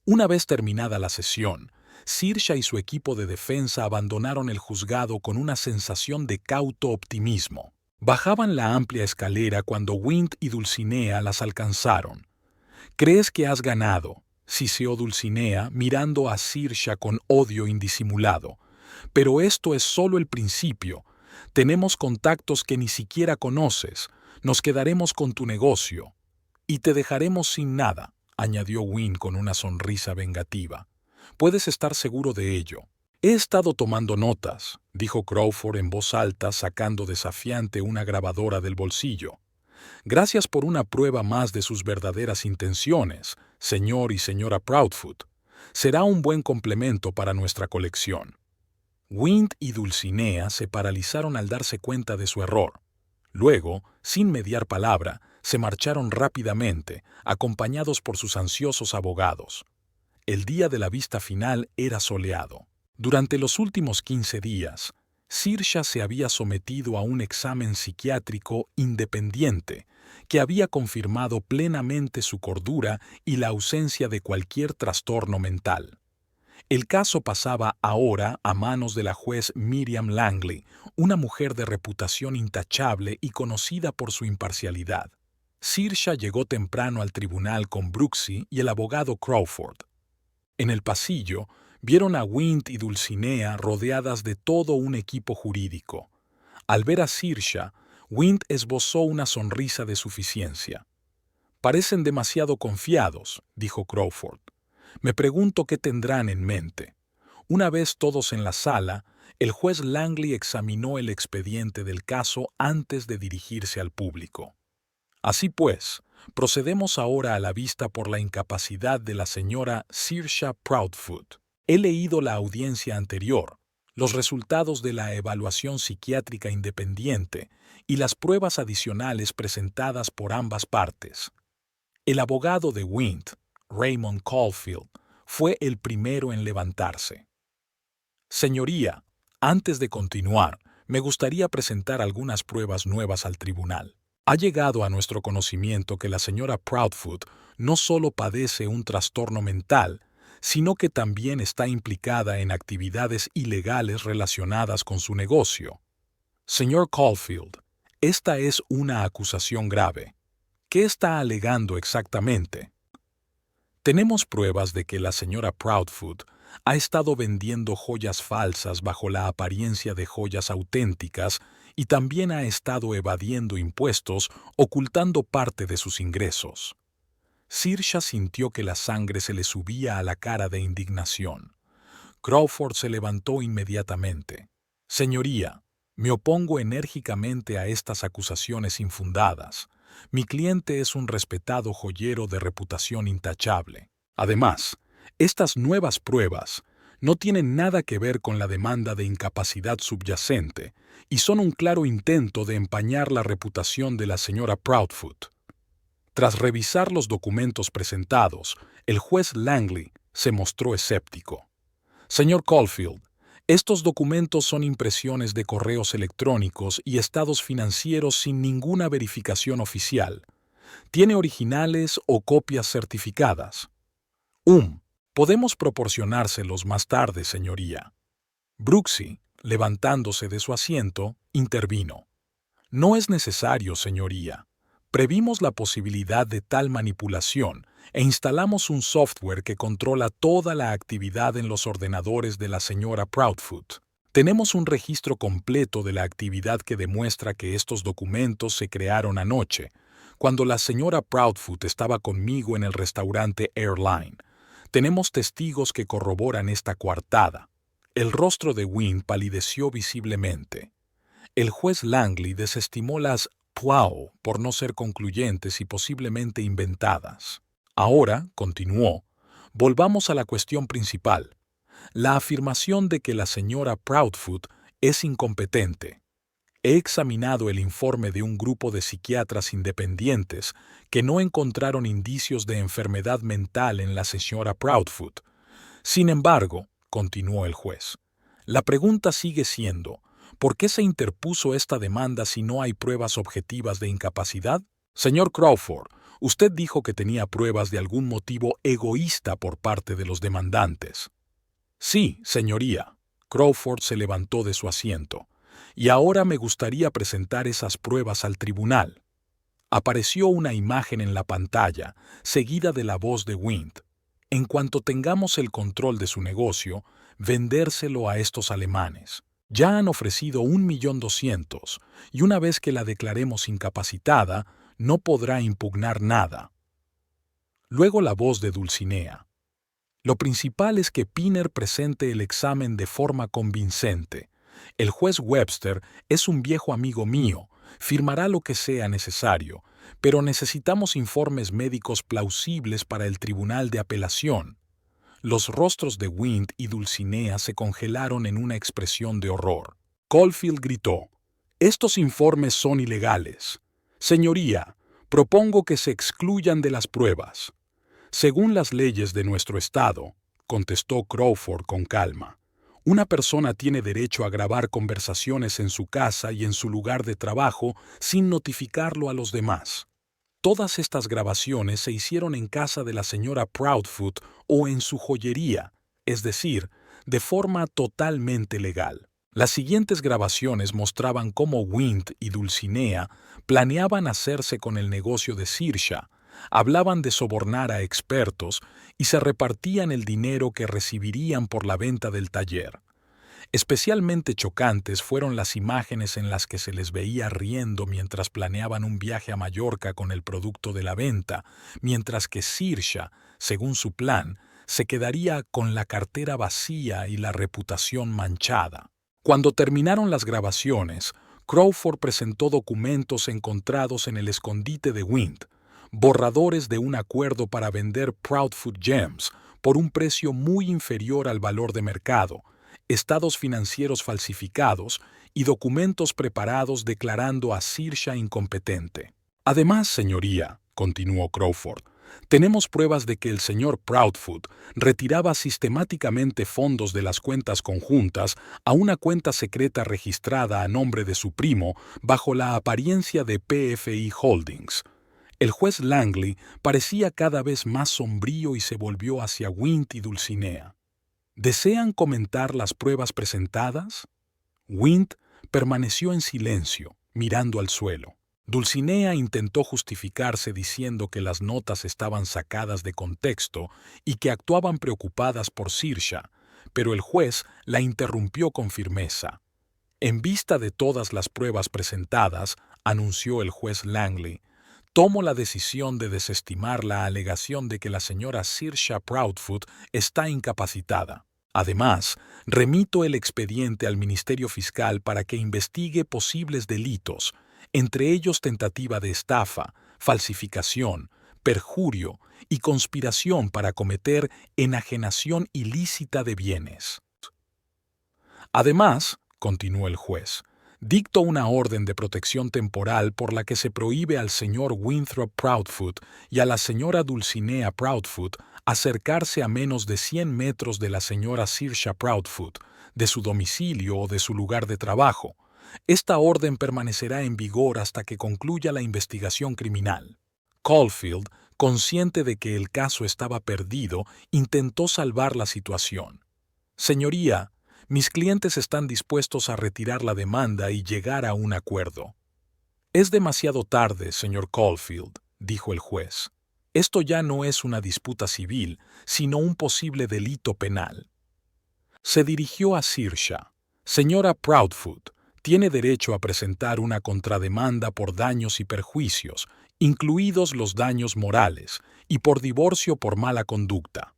A: Una vez terminada la sesión, Saoirse y su equipo de defensa abandonaron el juzgado con una sensación de cauto optimismo. Bajaban la amplia escalera cuando Wint y Dulcinea las alcanzaron. «¿Crees que has ganado?», siseó Dulcinea, mirando a Saoirse con odio indisimulado. «Pero esto es solo el principio. Tenemos contactos que ni siquiera conoces. Nos quedaremos con tu negocio. Y te dejaremos sin nada», añadió Wint con una sonrisa vengativa. «Puedes estar seguro de ello». «He estado tomando notas», dijo Crawford en voz alta, sacando desafiante una grabadora del bolsillo. «Gracias por una prueba más de sus verdaderas intenciones, señor y señora Proudfoot. Será un buen complemento para nuestra colección». Wint y Dulcinea se paralizaron al darse cuenta de su error. Luego, sin mediar palabra, se marcharon rápidamente, acompañados por sus ansiosos abogados. El día de la vista final era soleado. Durante los últimos 15 días, Saoirse se había sometido a un examen psiquiátrico independiente que había confirmado plenamente su cordura y la ausencia de cualquier trastorno mental. El caso pasaba ahora a manos de la juez Miriam Langley, una mujer de reputación intachable y conocida por su imparcialidad. Saoirse llegó temprano al tribunal con Brooksy y el abogado Crawford. En el pasillo, vieron a Wint y Dulcinea rodeadas de todo un equipo jurídico. Al ver a Saoirse, Wint esbozó una sonrisa de suficiencia. «Parecen demasiado confiados», dijo Crawford. «Me pregunto qué tendrán en mente». Una vez todos en la sala, el juez Langley examinó el expediente del caso antes de dirigirse al público. «Así pues, procedemos ahora a la vista por la incapacidad de la señora Saoirse Proudfoot. He leído la audiencia anterior, los resultados de la evaluación psiquiátrica independiente y las pruebas adicionales presentadas por ambas partes». El abogado de Wint, Raymond Caulfield, fue el primero en levantarse. «Señoría, antes de continuar, me gustaría presentar algunas pruebas nuevas al tribunal. Ha llegado a nuestro conocimiento que la señora Proudfoot no solo padece un trastorno mental, sino que también está implicada en actividades ilegales relacionadas con su negocio. Señor Caulfield, esta es una acusación grave. ¿Qué está alegando exactamente?» «Tenemos pruebas de que la señora Proudfoot ha estado vendiendo joyas falsas bajo la apariencia de joyas auténticas y también ha estado evadiendo impuestos, ocultando parte de sus ingresos». Saoirse sintió que la sangre se le subía a la cara de indignación. Crawford se levantó inmediatamente. «Señoría, me opongo enérgicamente a estas acusaciones infundadas. Mi cliente es un respetado joyero de reputación intachable. Además, estas nuevas pruebas no tienen nada que ver con la demanda de incapacidad subyacente y son un claro intento de empañar la reputación de la señora Proudfoot». Tras revisar los documentos presentados, el juez Langley se mostró escéptico. Señor Caulfield, estos documentos son impresiones de correos electrónicos y estados financieros sin ninguna verificación oficial. ¿Tiene originales o copias certificadas? Podemos proporcionárselos más tarde, señoría. Brooksy, levantándose de su asiento, intervino. No es necesario, señoría. Previmos la posibilidad de tal manipulación e instalamos un software que controla toda la actividad en los ordenadores de la señora Proudfoot. Tenemos un registro completo de la actividad que demuestra que estos documentos se crearon anoche, cuando la señora Proudfoot estaba conmigo en el restaurante Airline. Tenemos testigos que corroboran esta coartada. El rostro de Wynne palideció visiblemente. El juez Langley desestimó las Plow por no ser concluyentes y posiblemente inventadas. Ahora, continuó, volvamos a la cuestión principal, la afirmación de que la señora Proudfoot es incompetente. He examinado el informe de un grupo de psiquiatras independientes que no encontraron indicios de enfermedad mental en la señora Proudfoot. Sin embargo, continuó el juez, la pregunta sigue siendo, ¿por qué se interpuso esta demanda si no hay pruebas objetivas de incapacidad? Señor Crawford, usted dijo que tenía pruebas de algún motivo egoísta por parte de los demandantes. Sí, señoría. Crawford se levantó de su asiento. Y ahora me gustaría presentar esas pruebas al tribunal. Apareció una imagen en la pantalla, seguida de la voz de Wynne. En cuanto tengamos el control de su negocio, vendérselo a estos alemanes. Ya han ofrecido 1.200.000, y una vez que la declaremos incapacitada, no podrá impugnar nada. Luego la voz de Dulcinea. Lo principal es que Pinner presente el examen de forma convincente. El juez Webster es un viejo amigo mío, firmará lo que sea necesario, pero necesitamos informes médicos plausibles para el tribunal de apelación. Los rostros de Wynne y Dulcinea se congelaron en una expresión de horror. Caulfield gritó, «Estos informes son ilegales. Señoría, propongo que se excluyan de las pruebas». Según las leyes de nuestro estado, contestó Crawford con calma, una persona tiene derecho a grabar conversaciones en su casa y en su lugar de trabajo sin notificarlo a los demás. Todas estas grabaciones se hicieron en casa de la señora Proudfoot o en su joyería, es decir, de forma totalmente legal. Las siguientes grabaciones mostraban cómo Wynne y Dulcinea planeaban hacerse con el negocio de Sirsha, hablaban de sobornar a expertos y se repartían el dinero que recibirían por la venta del taller. Especialmente chocantes fueron las imágenes en las que se les veía riendo mientras planeaban un viaje a Mallorca con el producto de la venta, mientras que Sirsha, según su plan, se quedaría con la cartera vacía y la reputación manchada. Cuando terminaron las grabaciones, Crawford presentó documentos encontrados en el escondite de Wynne, borradores de un acuerdo para vender Proudfoot Gems por un precio muy inferior al valor de mercado, estados financieros falsificados y documentos preparados declarando a Sirsha incompetente. Además, señoría, continuó Crawford, tenemos pruebas de que el señor Proudfoot retiraba sistemáticamente fondos de las cuentas conjuntas a una cuenta secreta registrada a nombre de su primo bajo la apariencia de PFI Holdings. El juez Langley parecía cada vez más sombrío y se volvió hacia Wynne y Dulcinea. ¿Desean comentar las pruebas presentadas? Wynne permaneció en silencio, mirando al suelo. Dulcinea intentó justificarse diciendo que las notas estaban sacadas de contexto y que actuaban preocupadas por Sirsha, pero el juez la interrumpió con firmeza. En vista de todas las pruebas presentadas, anunció el juez Langley, tomo la decisión de desestimar la alegación de que la señora Sirsha Proudfoot está incapacitada. Además, remito el expediente al Ministerio Fiscal para que investigue posibles delitos, entre ellos tentativa de estafa, falsificación, perjurio y conspiración para cometer enajenación ilícita de bienes. Además, continuó el juez, dicto una orden de protección temporal por la que se prohíbe al señor Winthrop Proudfoot y a la señora Dulcinea Proudfoot acercarse a menos de 100 metros de la señora Saoirse Proudfoot, de su domicilio o de su lugar de trabajo. Esta orden permanecerá en vigor hasta que concluya la investigación criminal. Caulfield, consciente de que el caso estaba perdido, intentó salvar la situación. Señoría, mis clientes están dispuestos a retirar la demanda y llegar a un acuerdo. Es demasiado tarde, señor Caulfield, dijo el juez. Esto ya no es una disputa civil, sino un posible delito penal. Se dirigió a Saoirse. Señora Proudfoot, tiene derecho a presentar una contrademanda por daños y perjuicios, incluidos los daños morales, y por divorcio por mala conducta.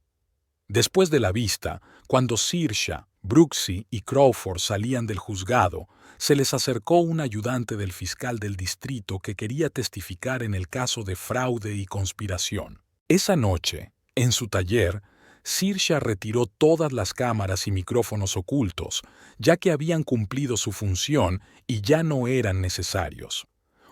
A: Después de la vista, cuando Saoirse, Brooksy y Crawford salían del juzgado, se les acercó un ayudante del fiscal del distrito que quería testificar en el caso de fraude y conspiración. Esa noche, en su taller, Saoirse retiró todas las cámaras y micrófonos ocultos, ya que habían cumplido su función y ya no eran necesarios.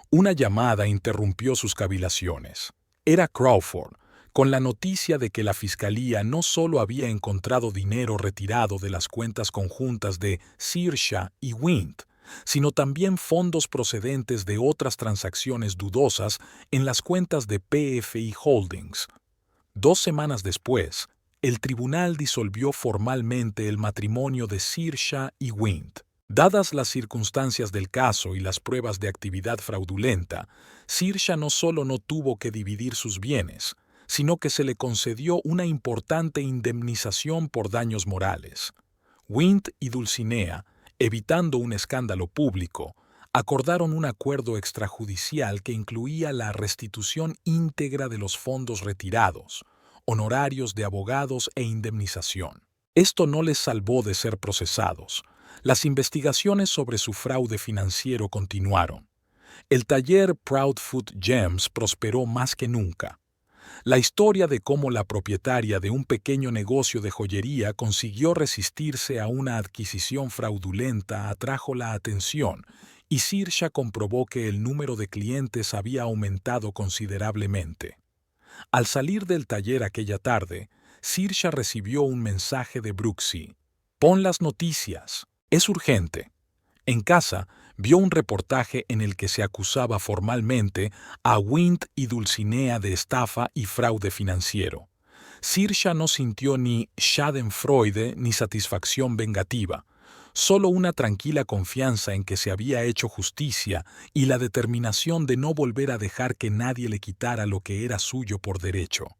A: Una llamada interrumpió sus cavilaciones. Era Crawford, con la noticia de que la fiscalía no solo había encontrado dinero retirado de las cuentas conjuntas de Saoirse y Wint, sino también fondos procedentes de otras transacciones dudosas en las cuentas de PFI Holdings. 2 semanas después, el tribunal disolvió formalmente el matrimonio de Saoirse y Wint. Dadas las circunstancias del caso y las pruebas de actividad fraudulenta, Saoirse no solo no tuvo que dividir sus bienes, sino que se le concedió una importante indemnización por daños morales. Wint y Dulcinea, evitando un escándalo público, acordaron un acuerdo extrajudicial que incluía la restitución íntegra de los fondos retirados, honorarios de abogados e indemnización. Esto no les salvó de ser procesados. Las investigaciones sobre su fraude financiero continuaron. El taller Proudfoot Gems prosperó más que nunca. La historia de cómo la propietaria de un pequeño negocio de joyería consiguió resistirse a una adquisición fraudulenta atrajo la atención, y Saoirse comprobó que el número de clientes había aumentado considerablemente. Al salir del taller aquella tarde, Saoirse recibió un mensaje de Brooksy. «Pon las noticias. Es urgente». En casa, vio un reportaje en el que se acusaba formalmente a Wint y Dulcinea de estafa y fraude financiero. Saoirse no sintió ni schadenfreude ni satisfacción vengativa, solo una tranquila confianza en que se había hecho justicia y la determinación de no volver a dejar que nadie le quitara lo que era suyo por derecho.